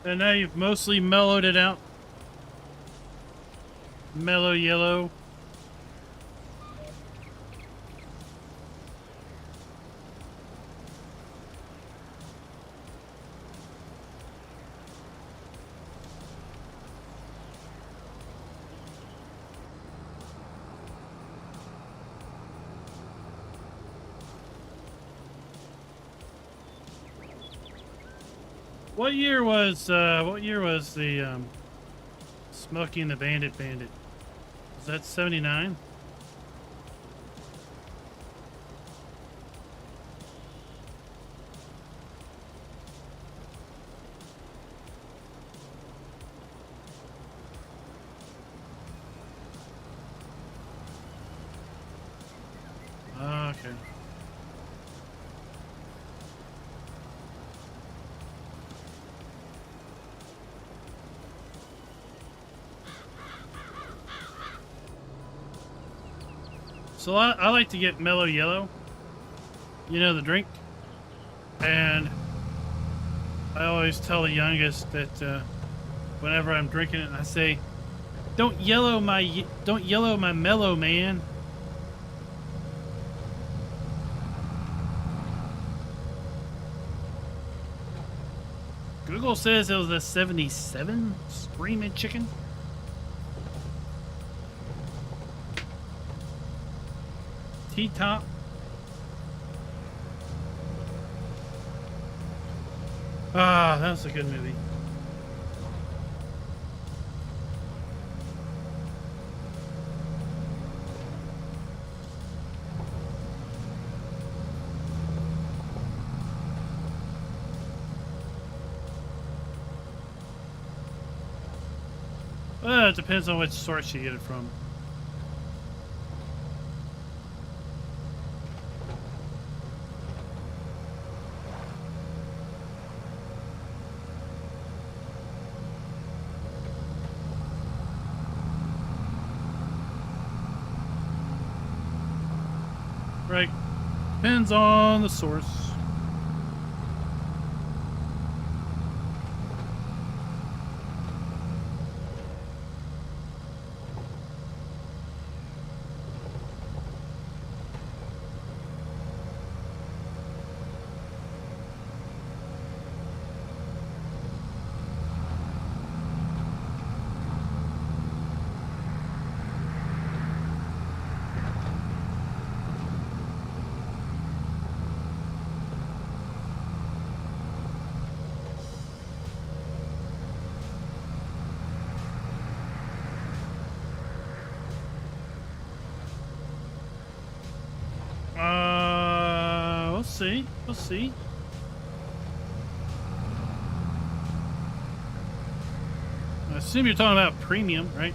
And now you've mostly mellowed it out. Mellow yellow. What year was the Smoking the Bandit? Was that 79? So I like to get mellow yellow. You know, the drink. And I always tell the youngest that whenever I'm drinking it, I say, don't yellow my mellow, man. Google says it was a 77 screaming chicken. T-top. Ah, that was a good movie. Well, it depends on which source you get it from. Right. Depends on the source. We'll see. I assume you're talking about premium, right?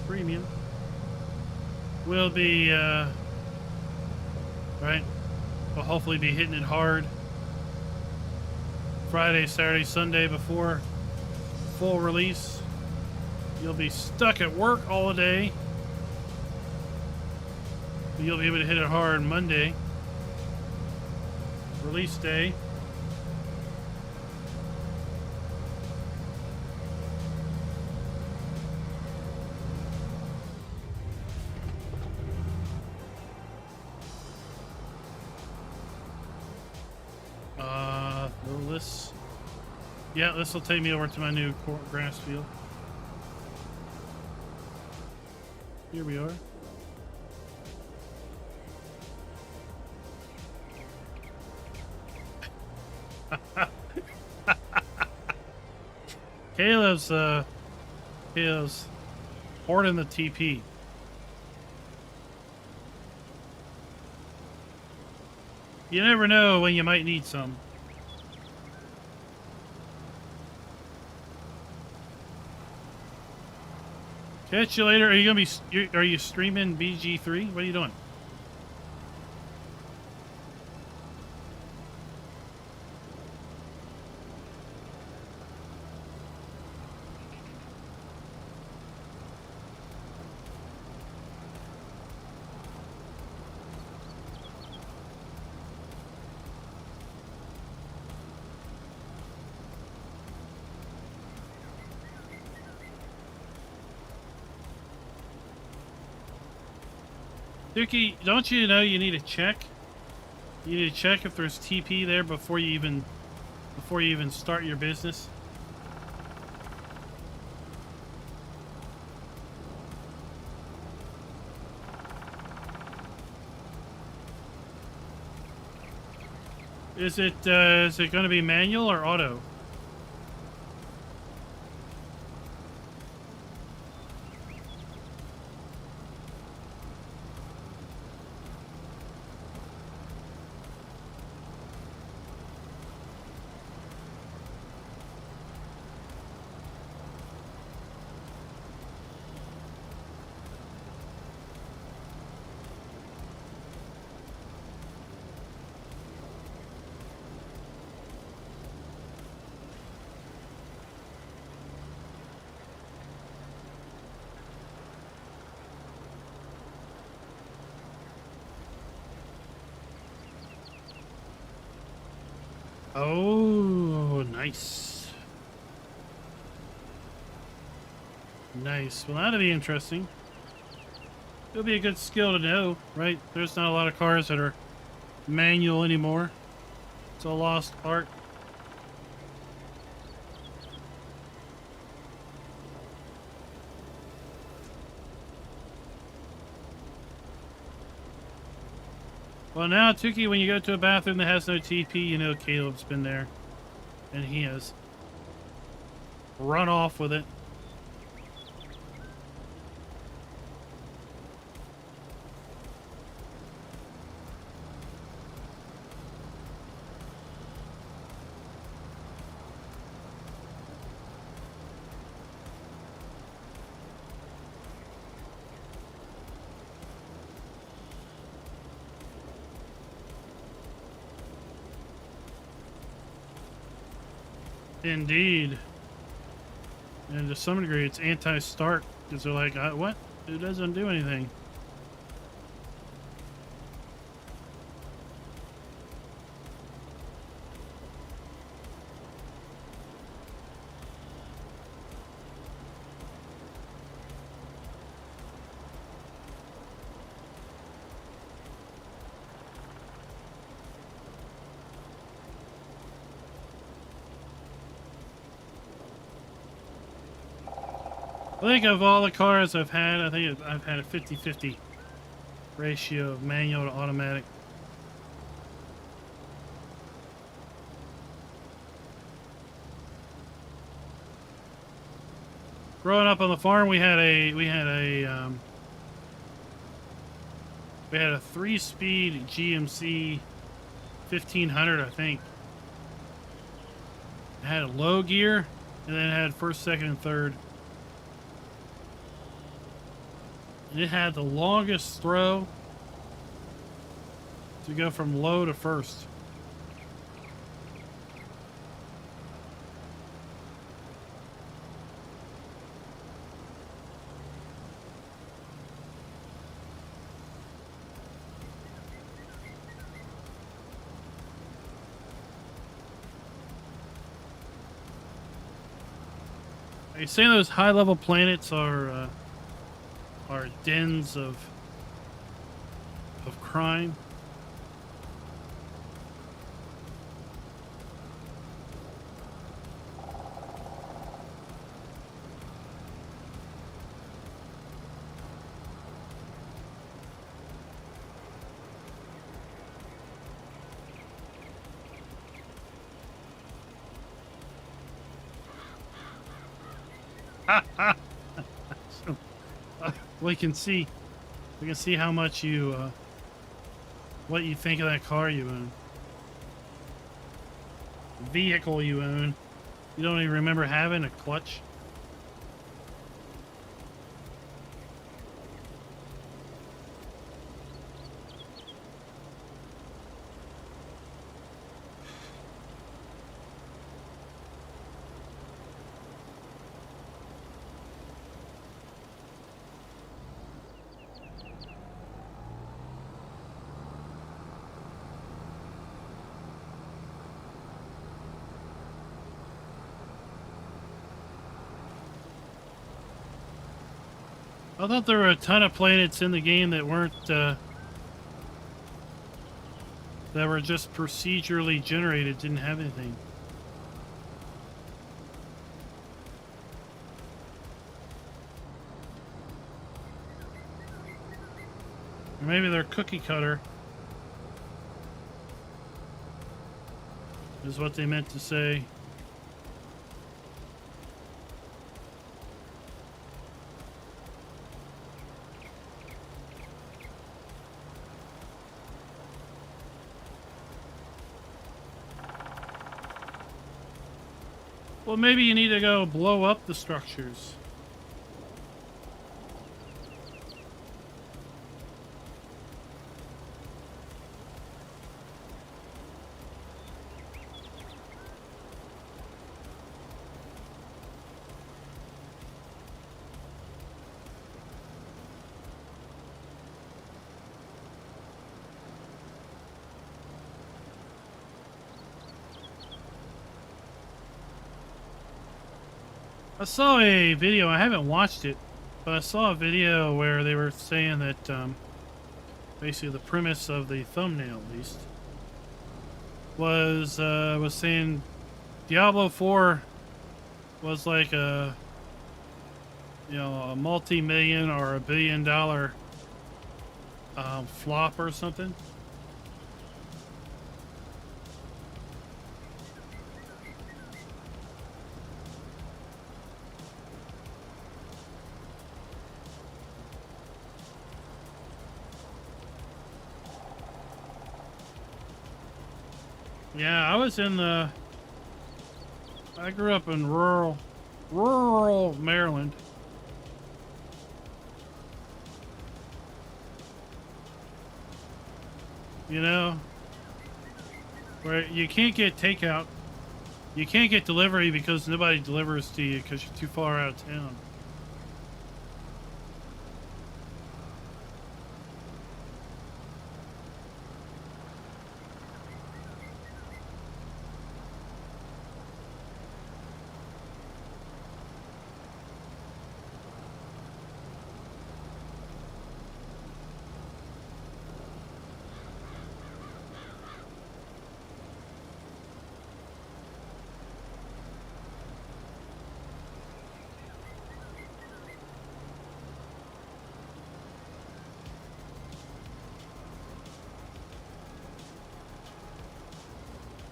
Premium will be, right? We'll hopefully be hitting it hard Friday, Saturday, Sunday before full release. You'll be stuck at work all day. But you'll be able to hit it hard Monday. Release day. Will this? Yeah, this will take me over to my new grass field. Here we are. Caleb's hoarding the TP. You never know when you might need some. Catch you later. Are you gonna be? Are you streaming BG3? What are you doing? Dookie, don't you know you need to check? You need to check if there's TP there before you even start your business. Is it going to be manual or auto? Oh, nice. Nice. Well, that'll be interesting. It'll be a good skill to know, right? There's not a lot of cars that are manual anymore. It's a lost art. Well, now, Tuki, when you go to a bathroom that has no TP, you know Caleb's been there. And he has run off with it. Indeed. And to some degree, it's anti-start, because they're like, what? It doesn't do anything. I think of all the cars I've had, I think I've had a 50-50 ratio of manual to automatic. Growing up on the farm, we had a 3-speed GMC 1500, I think. It had a low gear, and then it had first, second, and third. And it had the longest throw to go from low to first. Are you saying those high-level planets are dens of crime? We can see how much you what you think of that car you own, vehicle you own. You don't even remember having a clutch. I thought there were a ton of planets in the game that weren't, that were just procedurally generated, didn't have anything. Or maybe they're cookie cutter, is what they meant to say. Well, maybe you need to go blow up the structures. I saw a video, I haven't watched it, but I saw a video where they were saying that basically the premise of the thumbnail, at least, was saying Diablo 4 was like a, you know, a multi-million or $1 billion flop or something. Yeah, I was in the... I grew up in rural Maryland. You know, where you can't get takeout. You can't get delivery because nobody delivers to you because you're too far out of town.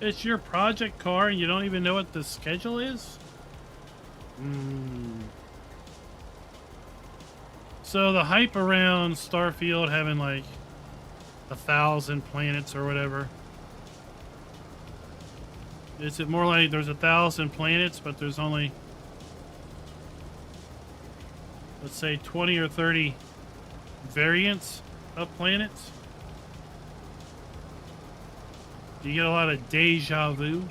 It's your project car and you don't even know what the schedule is? So the hype around Starfield having like 1,000 planets or whatever. Is it more like there's 1,000 planets, but there's only, let's say, 20 or 30 variants of planets? You get a lot of deja vu.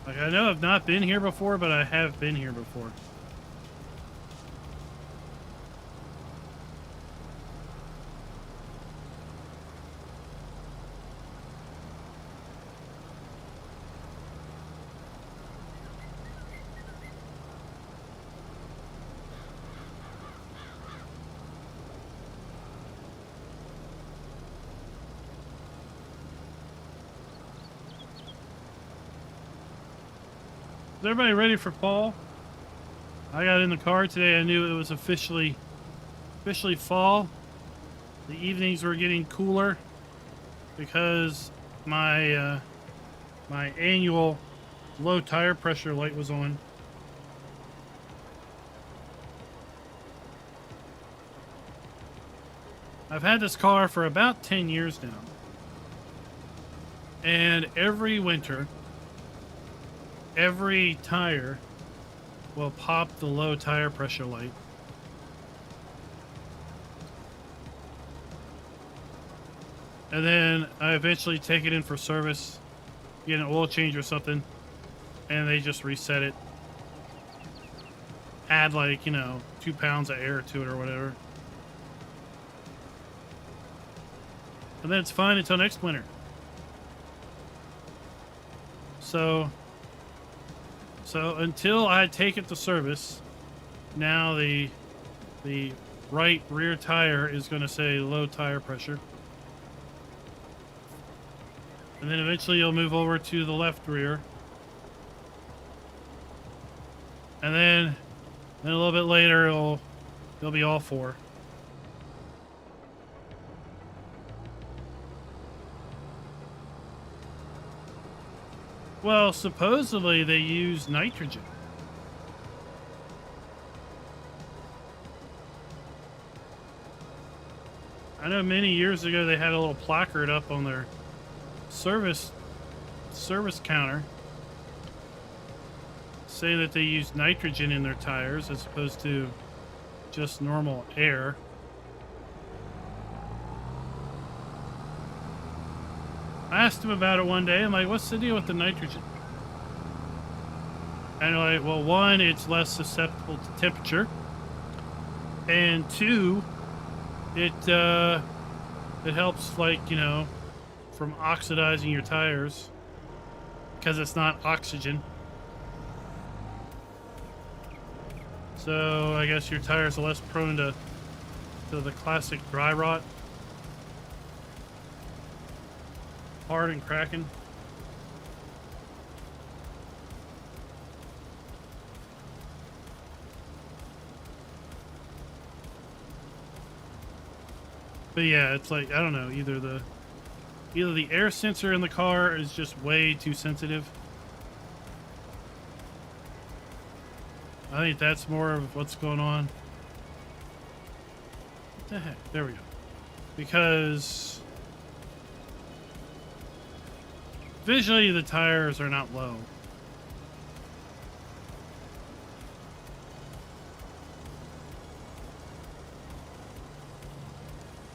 Like, I know I've not been here before, but I have been here before. Is everybody ready for fall? I got in the car today. I knew it was officially fall. The evenings were getting cooler because my my annual low tire pressure light was on. I've had this car for about 10 years now. And every winter, every tire will pop the low tire pressure light. And then I eventually take it in for service, get an oil change or something, and they just reset it. Add like, you know, 2 pounds of air to it or whatever. And then it's fine until next winter. So until I take it to service, now the right rear tire is going to say low tire pressure. And then eventually you'll move over to the left rear. And then a little bit later it'll be all 4. Well, supposedly they use nitrogen. I know many years ago they had a little placard up on their service counter saying that they use nitrogen in their tires as opposed to just normal air. I asked him about it one day. I'm like, what's the deal with the nitrogen? And they're like, well, 1, it's less susceptible to temperature. And 2, it helps, like, you know, from oxidizing your tires because it's not oxygen. So I guess your tires are less prone to the classic dry rot. Hard and cracking. But yeah, it's like, I don't know, either the air sensor in the car is just way too sensitive. I think that's more of what's going on. What the heck? There we go. Because visually the tires are not low.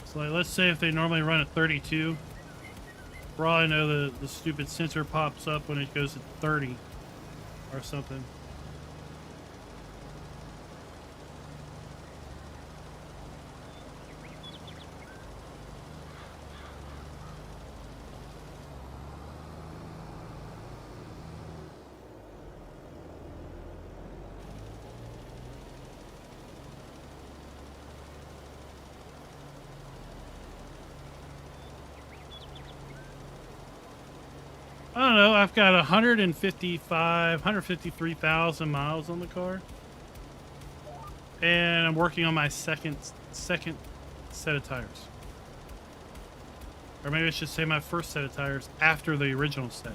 So like, let's say if they normally run at 32, for all I know, the stupid sensor pops up when it goes at 30 or something. I don't know. I've got 153,000 miles on the car, and I'm working on my second set of tires, or maybe I should say my first set of tires after the original set.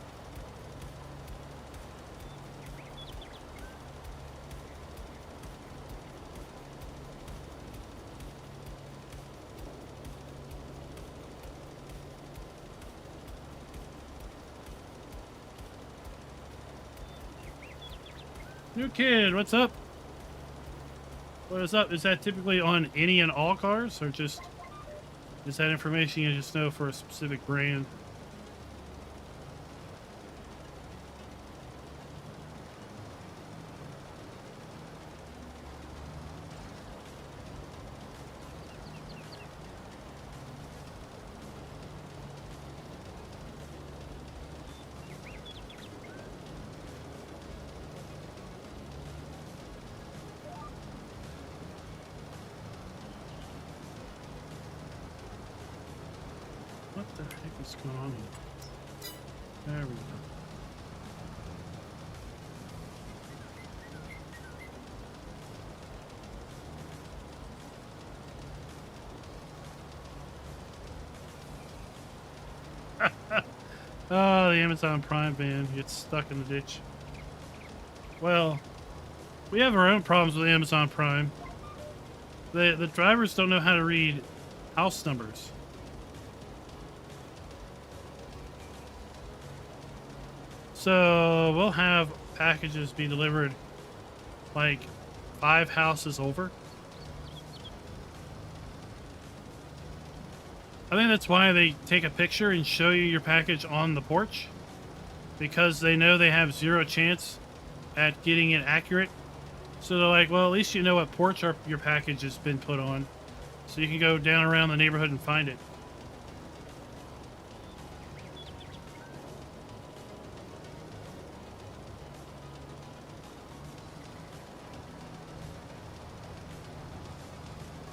New kid, what's up? What is up? Is that typically on any and all cars, or just is that information you just know for a specific brand? What the heck is going on here? There we go. Oh, the Amazon Prime van gets stuck in the ditch. Well, we have our own problems with Amazon Prime. The drivers don't know how to read house numbers. So we'll have packages be delivered like 5 houses over. I think that's why they take a picture and show you your package on the porch, because they know they have 0 chance at getting it accurate. So they're like, well, at least you know what porch your package has been put on, so you can go down around the neighborhood and find it.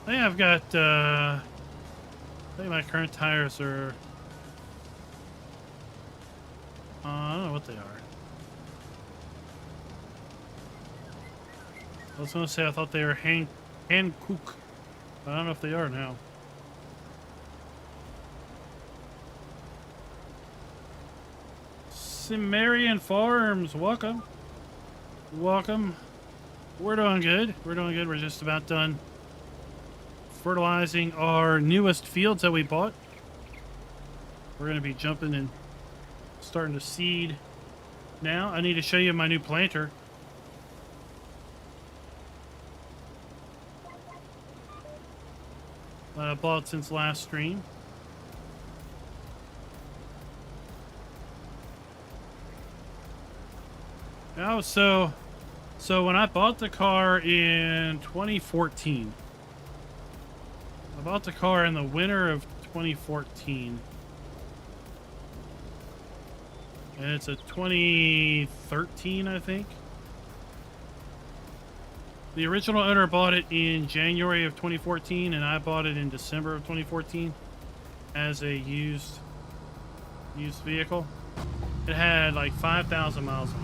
I think I've got, I think my current tires are, I don't know what they are. I was going to say I thought they were hand cook, but I don't know if they are now. Cimmerian Farms, welcome. Welcome. We're doing good. We're doing good. We're just about done fertilizing our newest fields that we bought. We're going to be jumping and starting to seed now. I need to show you my new planter. That I bought since last stream. Oh, so when I bought the car in 2014, I bought the car in the winter of 2014. And it's a 2013, I think. The original owner bought it in January of 2014, and I bought it in December of 2014 as a used vehicle. It had like 5,000 miles on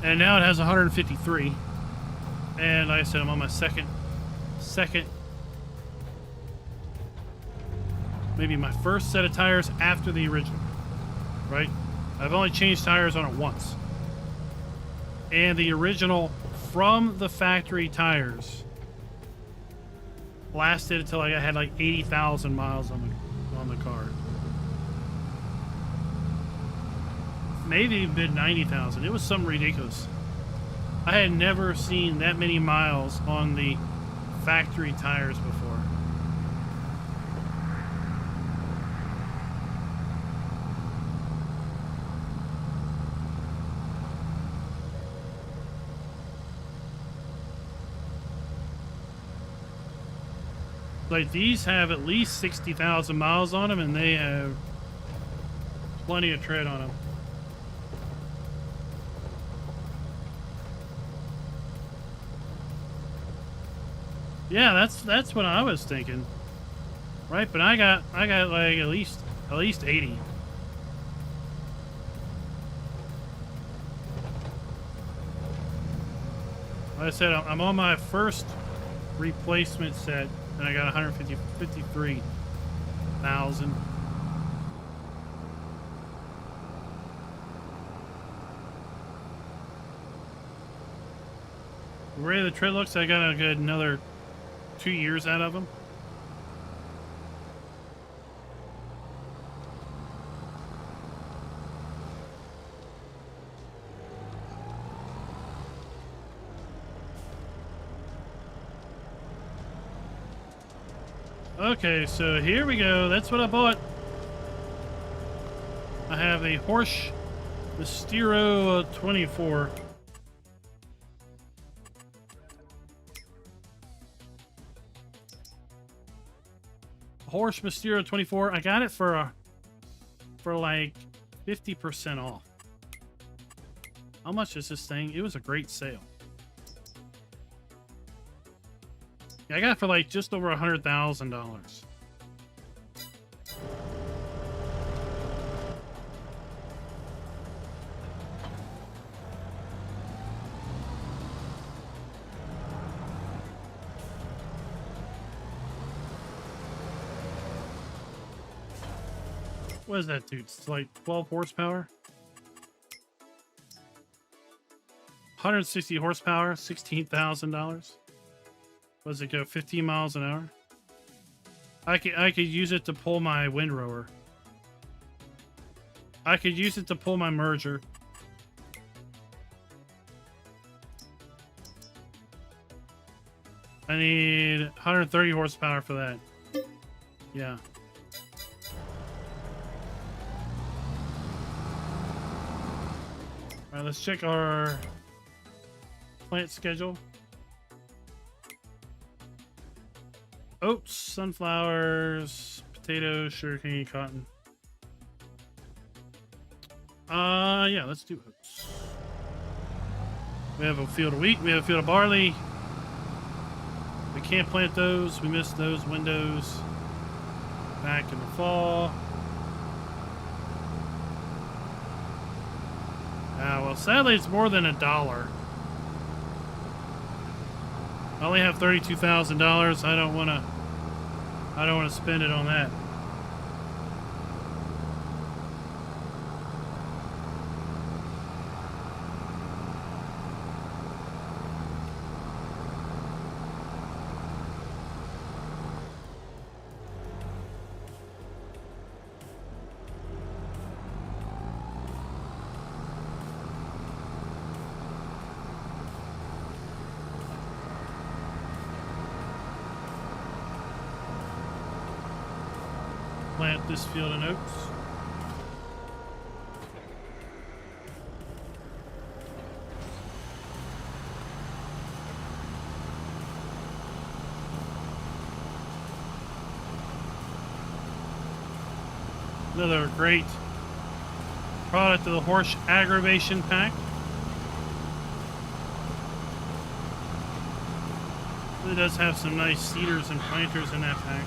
it. And now it has 153. And like I said, I'm on my second, maybe my first set of tires after the original, right? I've only changed tires on it once. And the original from the factory tires lasted until I had like 80,000 miles on the car. Maybe even 90,000. It was something ridiculous. I had never seen that many miles on the factory tires before. Like, these have at least 60,000 miles on them, and they have plenty of tread on them. Yeah, that's what I was thinking, right? But I got like at least 80. Like I said, I'm on my first replacement set, and I got 153,000. The way the tread looks, I got a good another 2 years out of them. Okay, so here we go. That's what I bought. I have a Horsch Mistero 24. Horsch Mistero 24. I got it for like 50% off. How much is this thing? It was a great sale. I got it for like just over $100,000. What is that, dude? It's like 12 horsepower. 160 horsepower, $16,000. What does it go? 15 miles an hour? I could use it to pull my windrower. I could use it to pull my merger. I need 130 horsepower for that. Yeah. All right, let's check our plant schedule. Oats, sunflowers, potatoes, sugarcane, cotton. Yeah, let's do oats. We have a field of wheat. We have a field of barley. We can't plant those. We missed those windows back in the fall. Well, sadly, it's more than $1. I only have $32,000. I don't want to spend it on that. Plant this field of oats. Another great product of the Horsch Aggravation Pack. It does have some nice seeders and planters in that pack.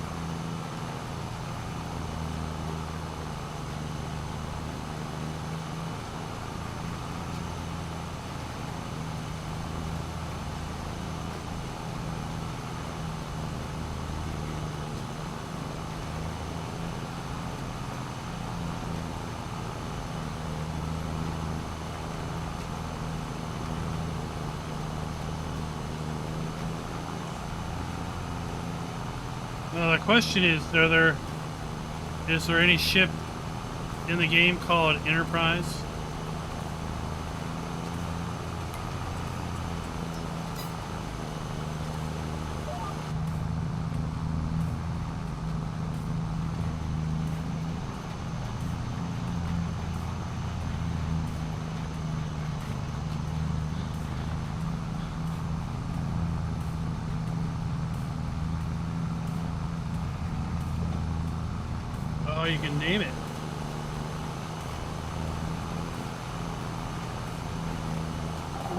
Well, the question is there any ship in the game called Enterprise? Oh, you can name it.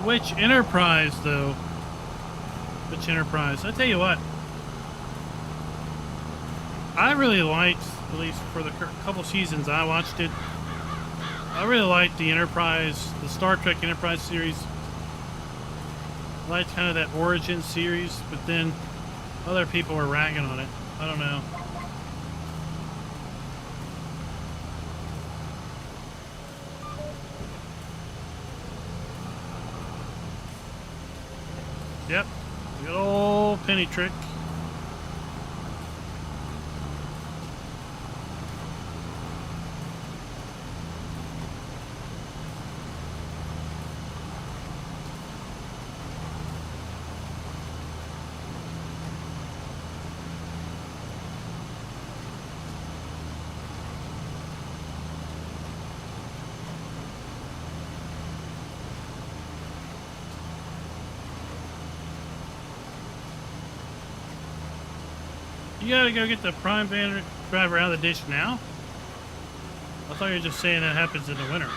Which Enterprise, though? Which Enterprise? I tell you what. I really liked, at least for the couple seasons I watched it, I really liked the Enterprise, the Star Trek Enterprise series. I liked kind of that origin series, but then other people were ragging on it. I don't know. Yep, good old penny trick. You gotta go get the prime van driver out of the ditch now? I thought you were just saying that happens in the winter.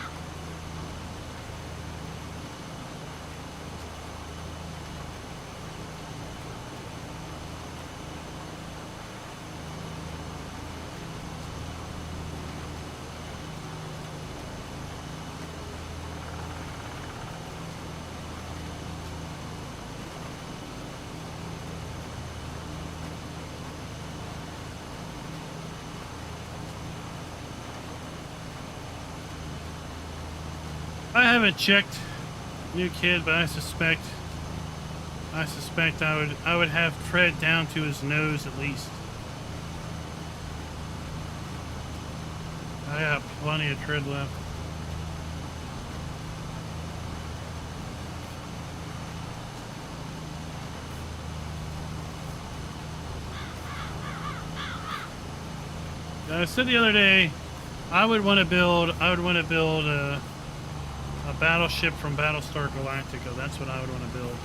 I haven't checked new kid, but I suspect I would have tread down to his nose at least. I got plenty of tread left. I said the other day, I would want to build a battleship from Battlestar Galactica. That's what I would want to build.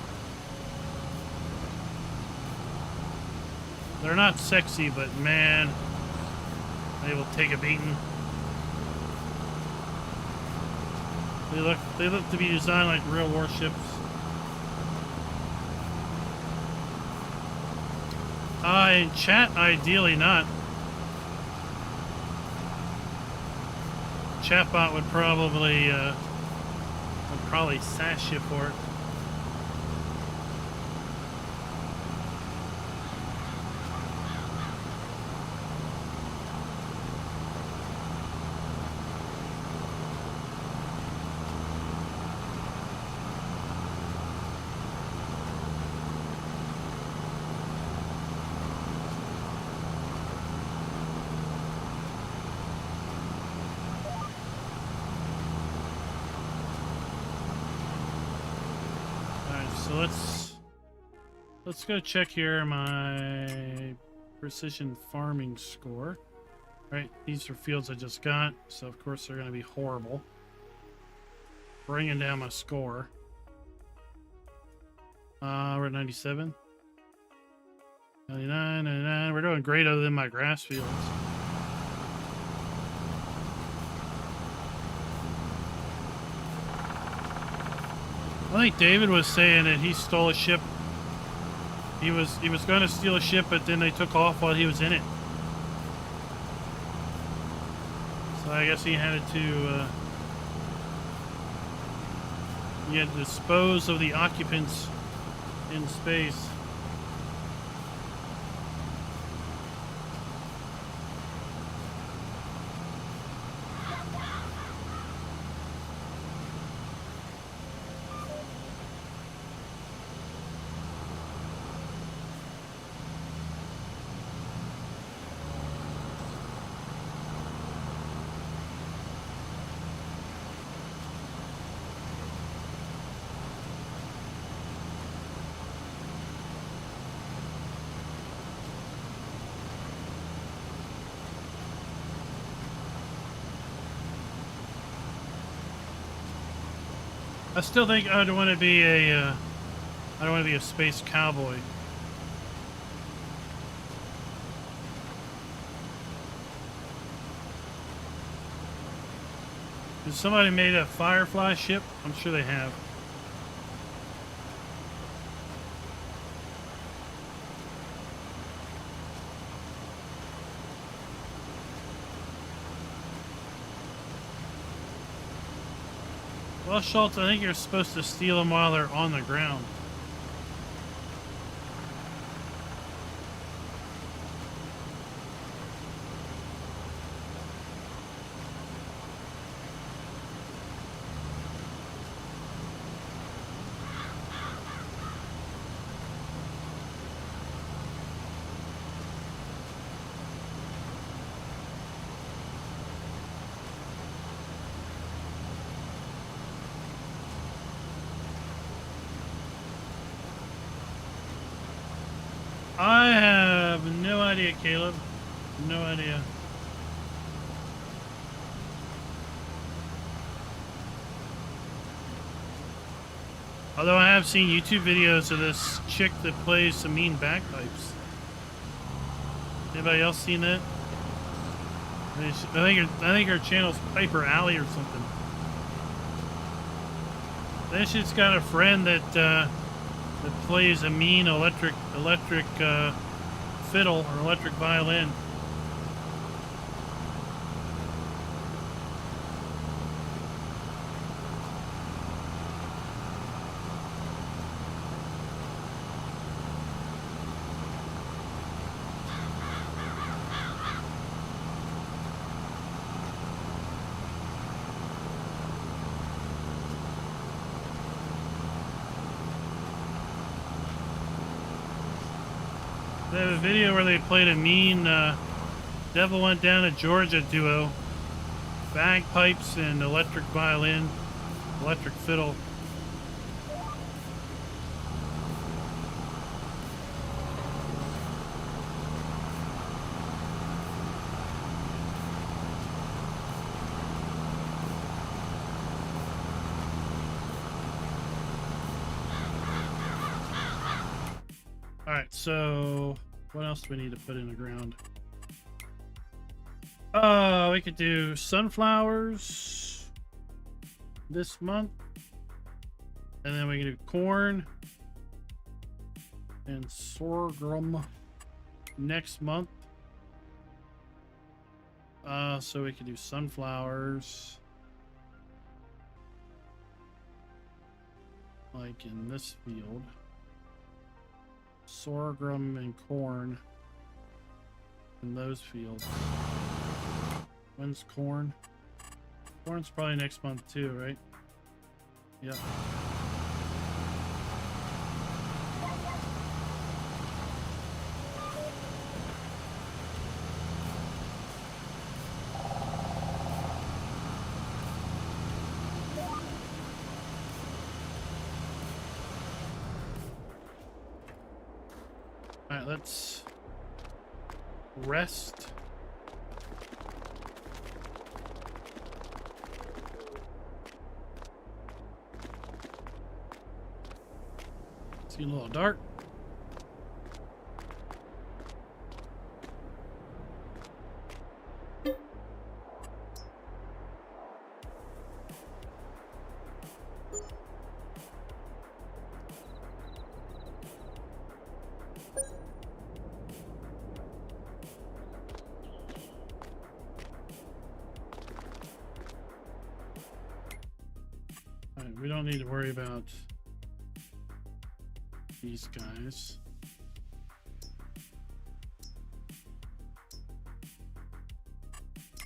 They're not sexy, but man, they will take a beating. They look to be designed like real warships. In chat, ideally not. Chatbot would probably sash you for it. Let's go check here my precision farming score. Right, these are fields I just got, so of course they're going to be horrible. Bringing down my score. We're at 97. 99, 99. We're doing great other than my grass fields. I think David was saying that he stole a ship He was going to steal a ship, but then they took off while he was in it. So I guess he had to dispose of the occupants in space. I still think I'd want to be a, I don't want to be a space cowboy. Has somebody made a Firefly ship? I'm sure they have. Well, Schultz, I think you're supposed to steal them while they're on the ground. I have no idea, Caleb. No idea. Although I have seen YouTube videos of this chick that plays some mean bagpipes. Anybody else seen that? I think her channel's Piper Alley or something. Then she's got a friend that that plays a mean electric fiddle or electric violin. They have a video where they played a mean Devil Went Down to Georgia duo. Bagpipes and electric violin, electric fiddle. Alright, so what else do we need to put in the ground? We could do sunflowers this month. And then we can do corn and sorghum next month. So we could do sunflowers like in this field. Sorghum and corn in those fields. When's corn? Corn's probably next month too, right? Yep. Alright, let's rest. It's getting a little dark. Alright, we don't need to worry about these guys.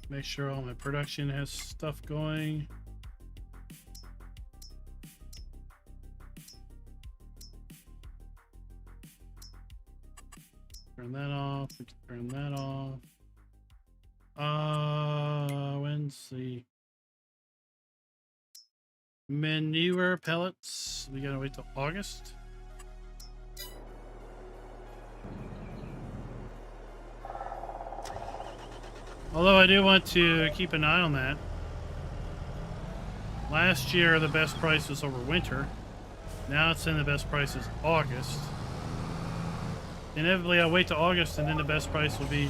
Make sure all my production has stuff going. Turn that off. We can turn that off. When's the manure pellets? We gotta wait till August. Although I do want to keep an eye on that. Last year the best price was over winter. Now it's in the best price is August. Inevitably I'll wait till August and then the best price will be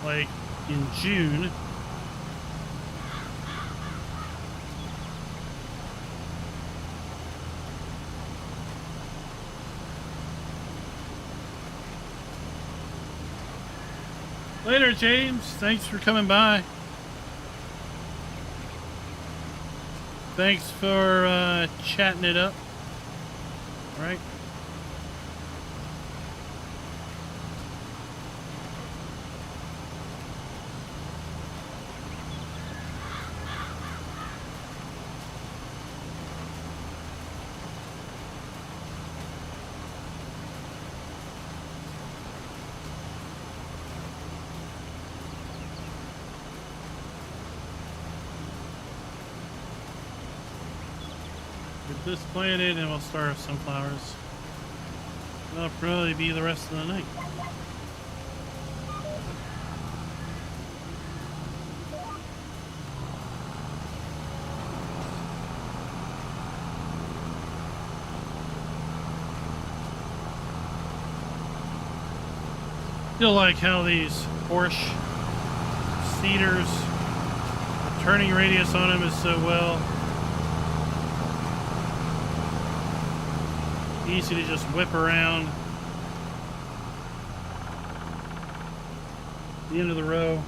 like in June. Later, James. Thanks for coming by. Thanks for chatting it up. All right. This planted and we'll start with sunflowers. That'll probably be the rest of the night. Still like how these Porsche cedars, the turning radius on them is so well. Easy to just whip around the end of the row.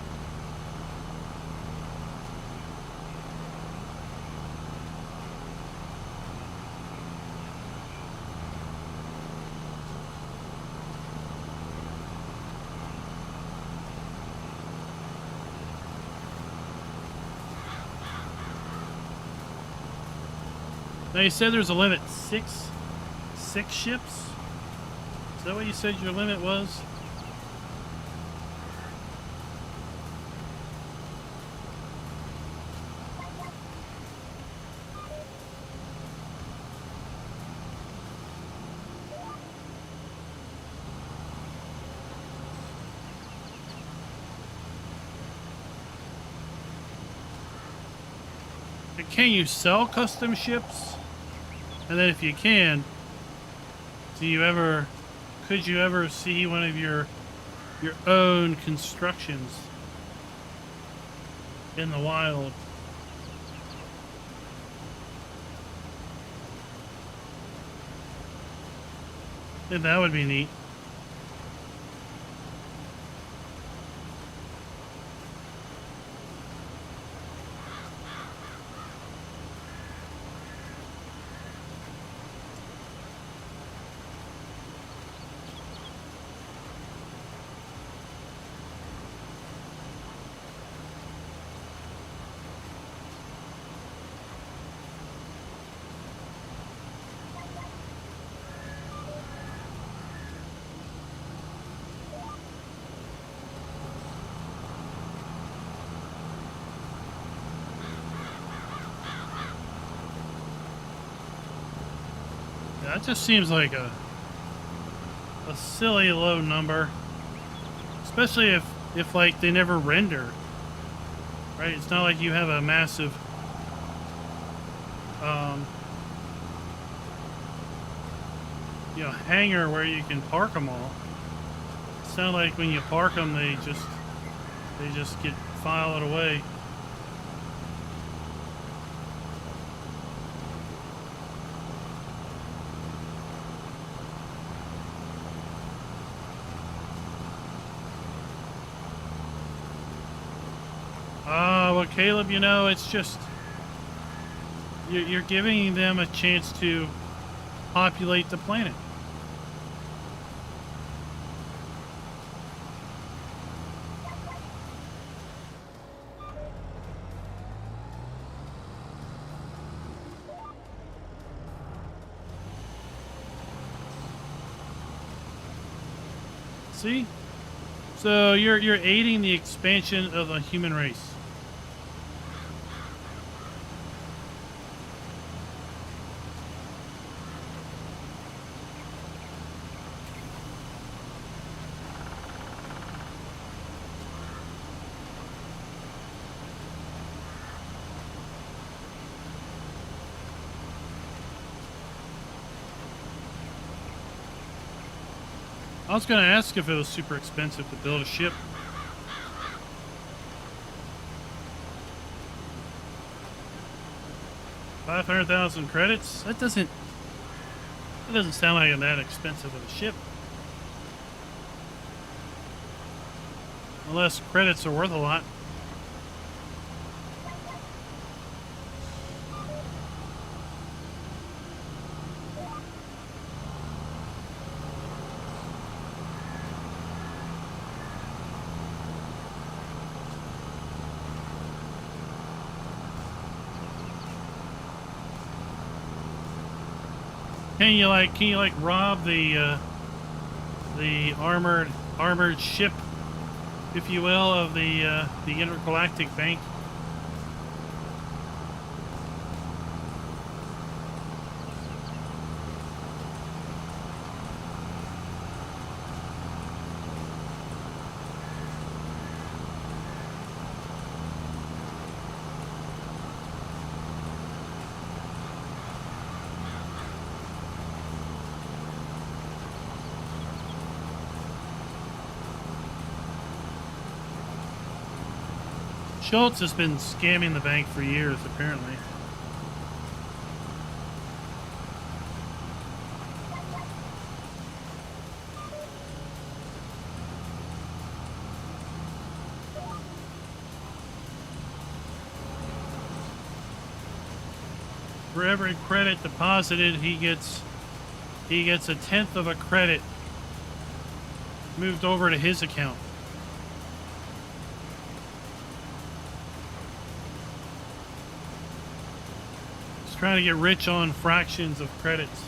Now you said there's a limit, six ships? Is that what you said your limit was? And can you sell custom ships? And then if you can, could you ever see one of your own constructions in the wild? I think that would be neat. That just seems like a silly low number, especially if like they never render, right? It's not like you have a massive you know, hangar where you can park them all. It's not like when you park them they just get filed away. Well, Caleb, you know, it's just You're giving them a chance to populate the planet. See? So you're aiding the expansion of the human race. I was going to ask if it was super expensive to build a ship. $500,000 credits? That doesn't sound like that expensive of a ship. Unless credits are worth a lot. Can you like rob the armored ship, if you will, of the intergalactic bank? Schultz has been scamming the bank for years, apparently. For every credit deposited, he gets a tenth of a credit moved over to his account. Trying to get rich on fractions of credits.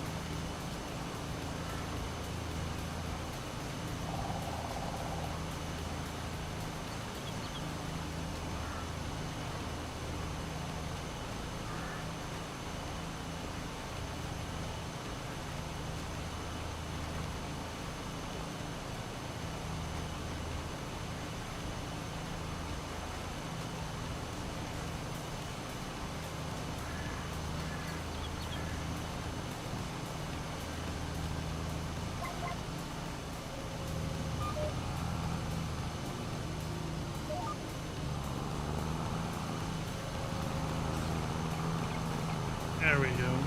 There we go.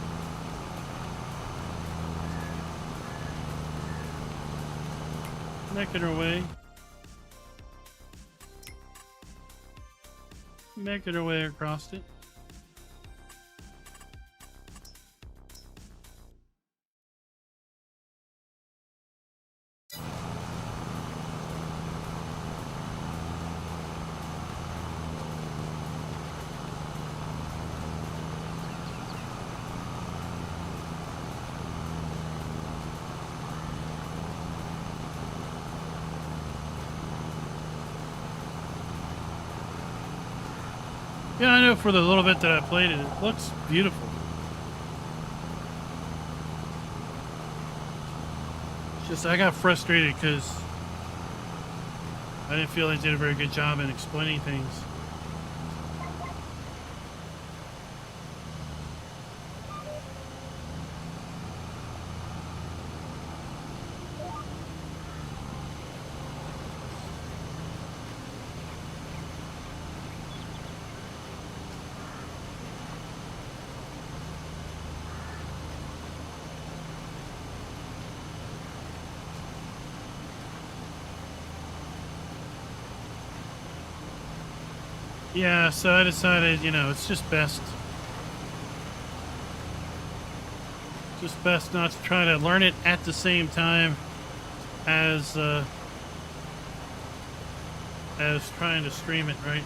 Making our way. Making our way across it. Yeah, I know for the little bit that I played it, it looks beautiful. It's just I got frustrated because I didn't feel they did a very good job in explaining things. Yeah, so I decided, you know, it's just best Just best not to try to learn it at the same time as trying to stream it, right?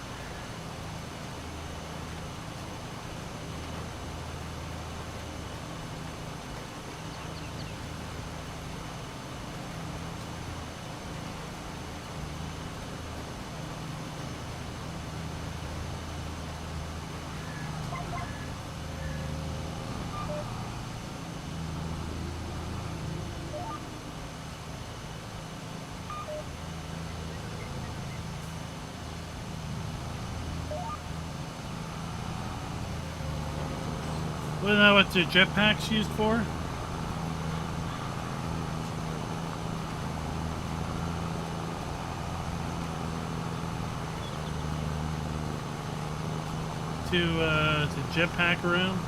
Isn't that what the jetpack's used for? To jetpack around?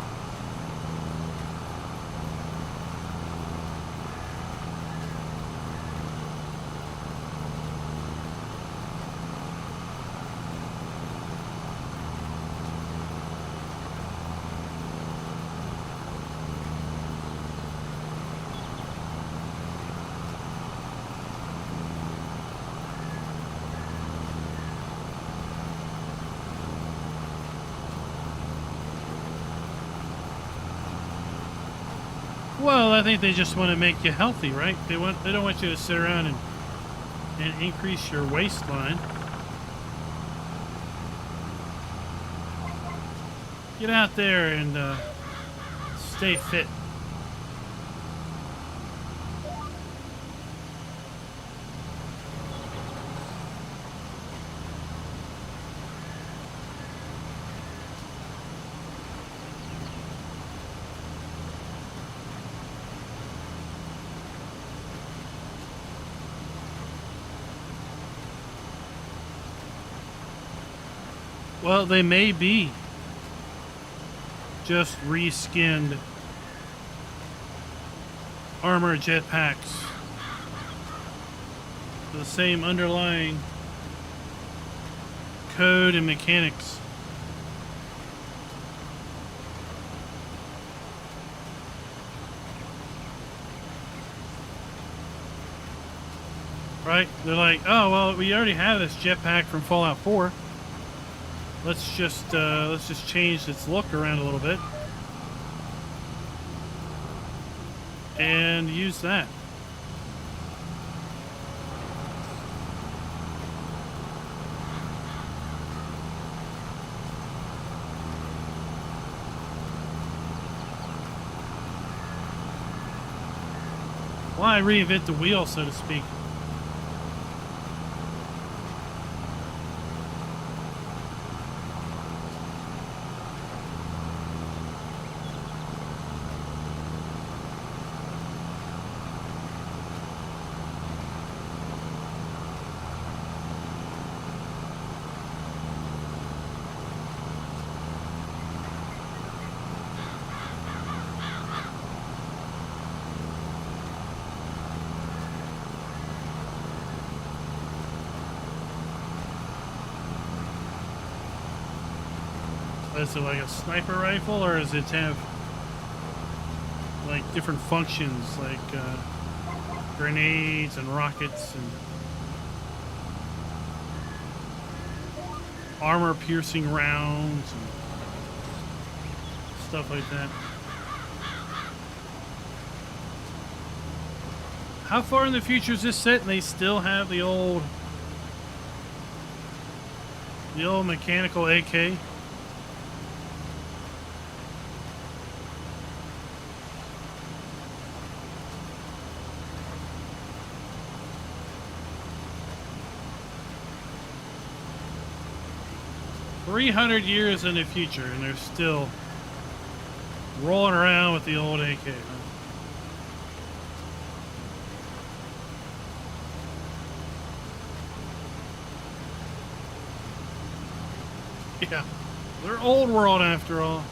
Well, I think they just want to make you healthy, right? They don't want you to sit around and increase your waistline. Get out there and stay fit. Well, they may be just reskinned armor jetpacks. The same underlying code and mechanics. Right? They're like, oh, well, we already have this jetpack from Fallout 4. Let's just change its look around a little bit and use that. Why reinvent the wheel, so to speak? Is it like a sniper rifle, or does it have like different functions, like grenades and rockets and armor-piercing rounds and stuff like that? How far in the future is this set, and they still have the old mechanical AK? $300 years in the future, and they're still rolling around with the old AK. Huh? Yeah, they're old world after all.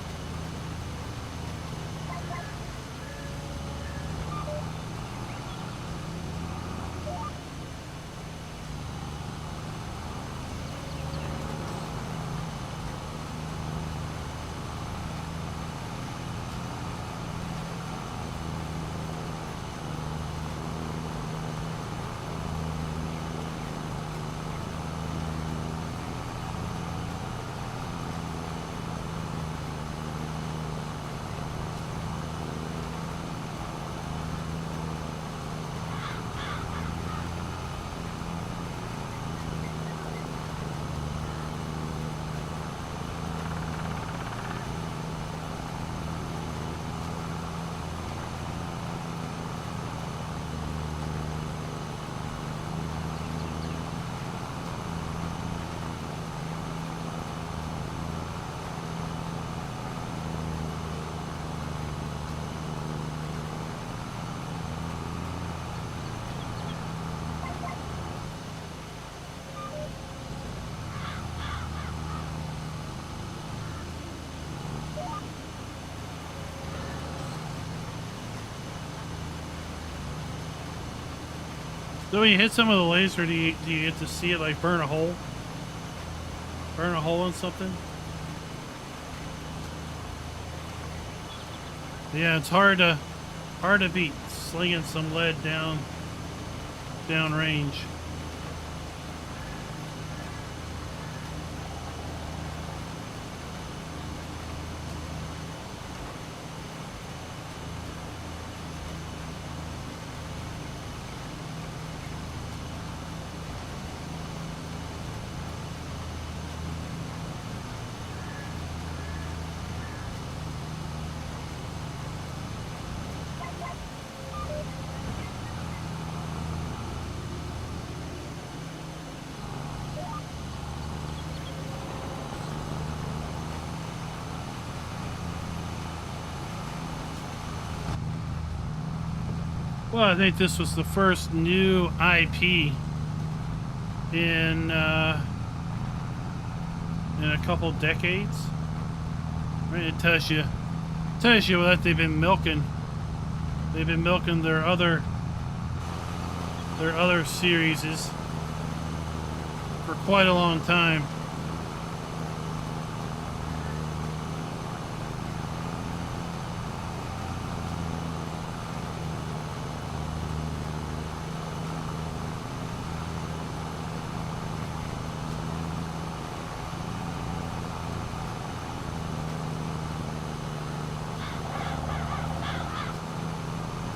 So when you hit some of the laser, do you get to see it like burn a hole? Burn a hole in something? Yeah, it's hard to beat slinging some lead down range. Well, I think this was the first new IP in a couple decades. Right? It tells you that they've been milking their other series for quite a long time.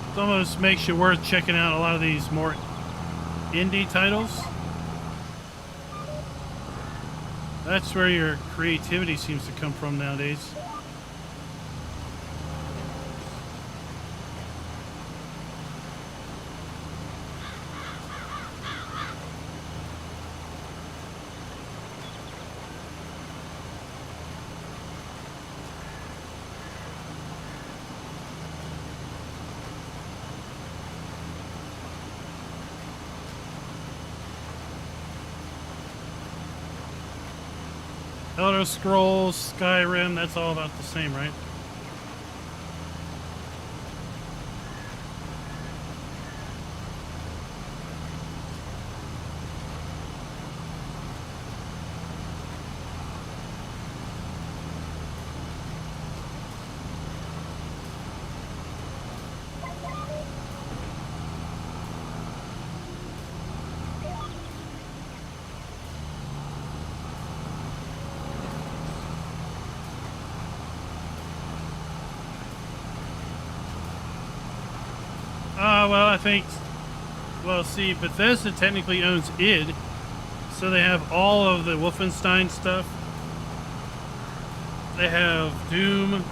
It almost makes you worth checking out a lot of these more indie titles. That's where your creativity seems to come from nowadays. Elder Scrolls, Skyrim, that's all about the same, right? Well, I think, well, see, Bethesda technically owns id, so they have all of the Wolfenstein stuff. They have Doom.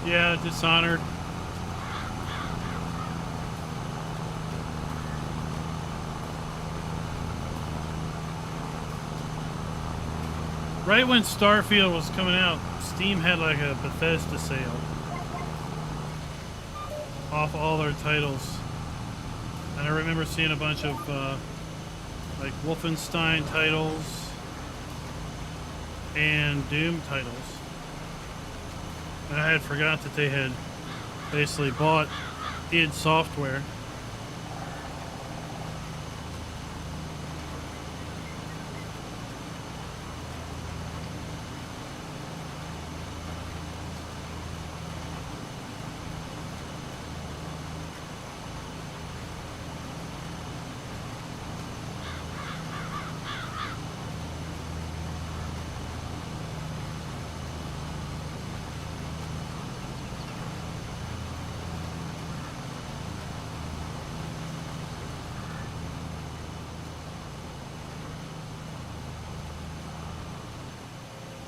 Yeah, Dishonored. Right when Starfield was coming out, Steam had like a Bethesda sale off all their titles. And I remember seeing a bunch of like Wolfenstein titles and Doom titles. And I had forgot that they had basically bought id Software.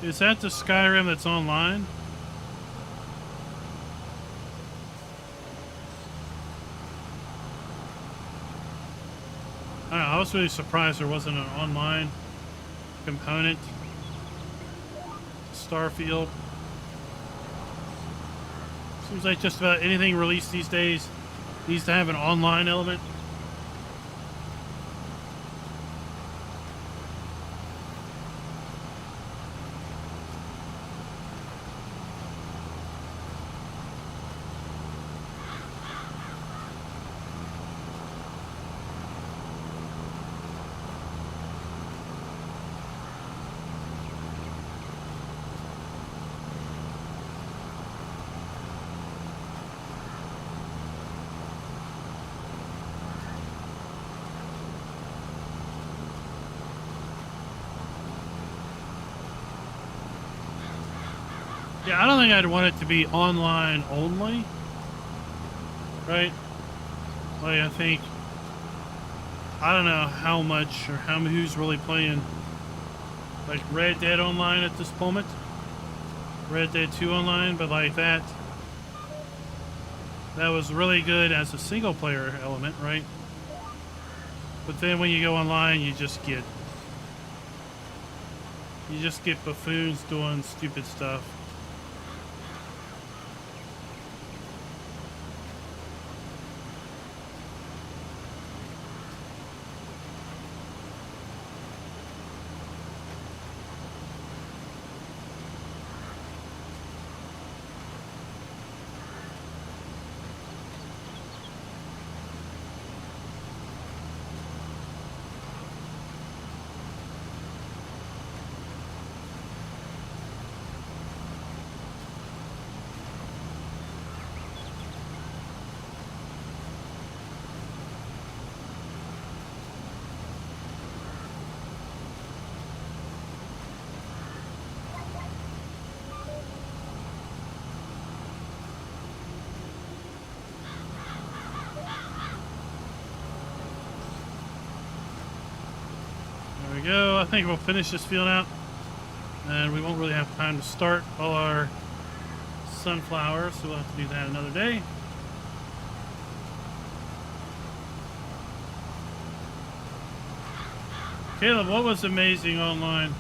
Is that the Skyrim that's online? I don't know, I was really surprised there wasn't an online component. Starfield. Seems like just about anything released these days needs to have an online element. Yeah, I don't think I'd want it to be online only, right? Like, I think, I don't know how much or who's really playing, like, Red Dead Online at this moment. Red Dead 2 Online, but like that was really good as a single player element, right? But then when you go online, you just get buffoons doing stupid stuff. There we go. I think we'll finish this field out, and we won't really have time to start all our sunflowers, so we'll have to do that another day. Caleb, what was amazing online?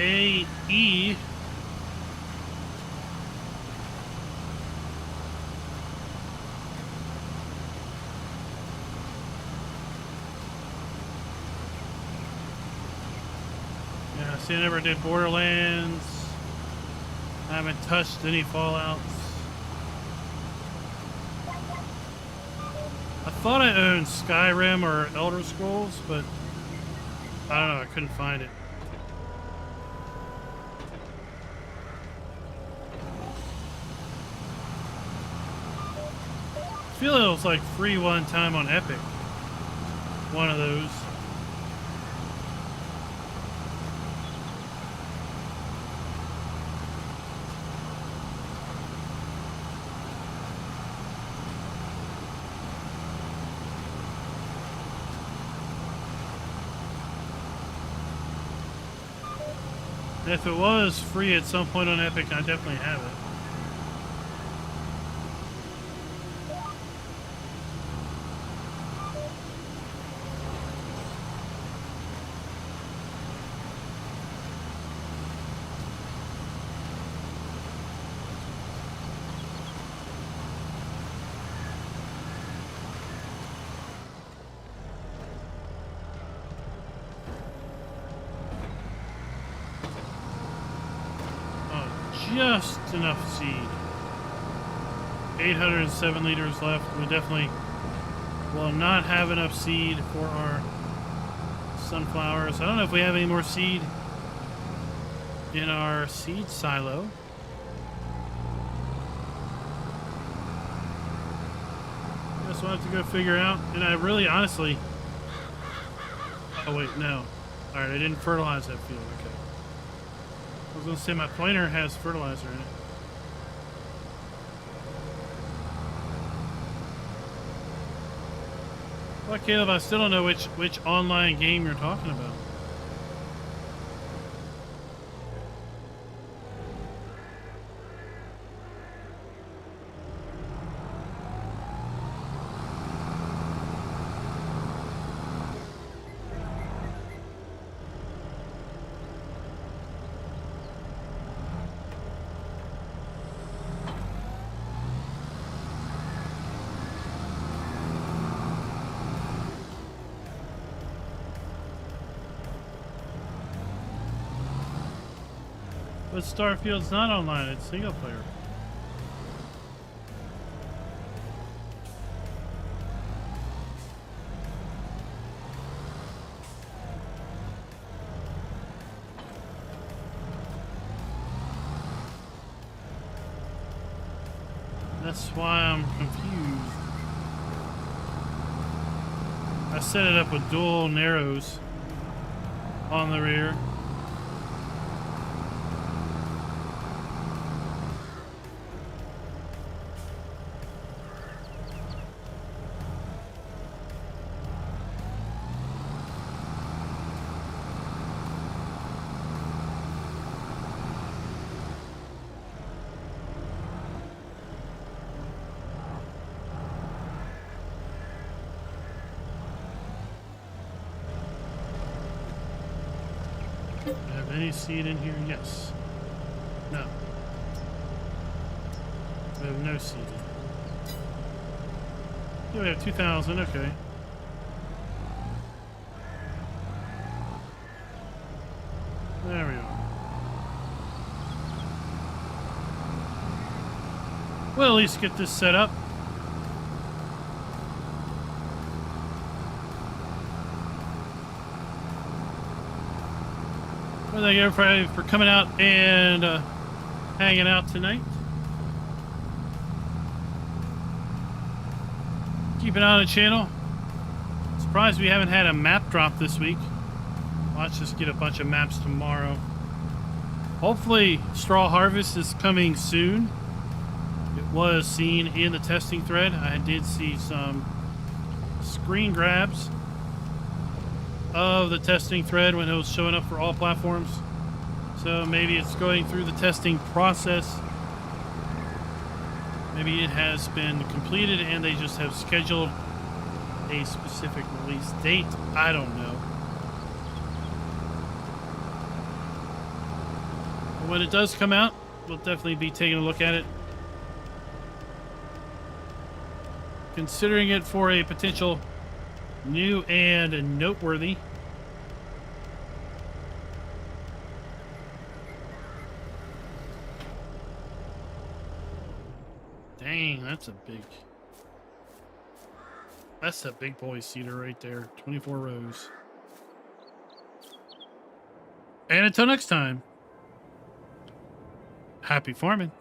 A-E. Yeah, see, I never did Borderlands. I haven't touched any Fallouts. I thought I owned Skyrim or Elder Scrolls, but I don't know, I couldn't find it. I feel it was like free one time on Epic. One of those. If it was free at some point on Epic, I definitely have it. Just enough seed. 807 liters left. We definitely will not have enough seed for our sunflowers. I don't know if we have any more seed in our seed silo. Guess we'll have to go figure out. And I really, honestly... Oh, wait, no. Alright, I didn't fertilize that field. Okay. I was going to say my planter has fertilizer in it. Well, Caleb, I still don't know which online game you're talking about. But Starfield's not online, it's single player. That's why I'm confused. I set it up with dual narrows on the rear. Any seed in here? Yes. No. We have no seed. Yeah, we have 2,000. Okay. There we are. We'll at least get this set up. Well, thank you everybody for coming out and hanging out tonight. Keep an eye on the channel. Surprised we haven't had a map drop this week. Let's just get a bunch of maps tomorrow. Hopefully, Straw Harvest is coming soon. It was seen in the testing thread. I did see some screen grabs of the testing thread when it was showing up for all platforms. So maybe it's going through the testing process. Maybe it has been completed and they just have scheduled a specific release date. I don't know. But when it does come out, we'll definitely be taking a look at it. Considering it for a potential new and noteworthy. Dang, that's a big boy cedar right there. 24 rows. And until next time, happy farming.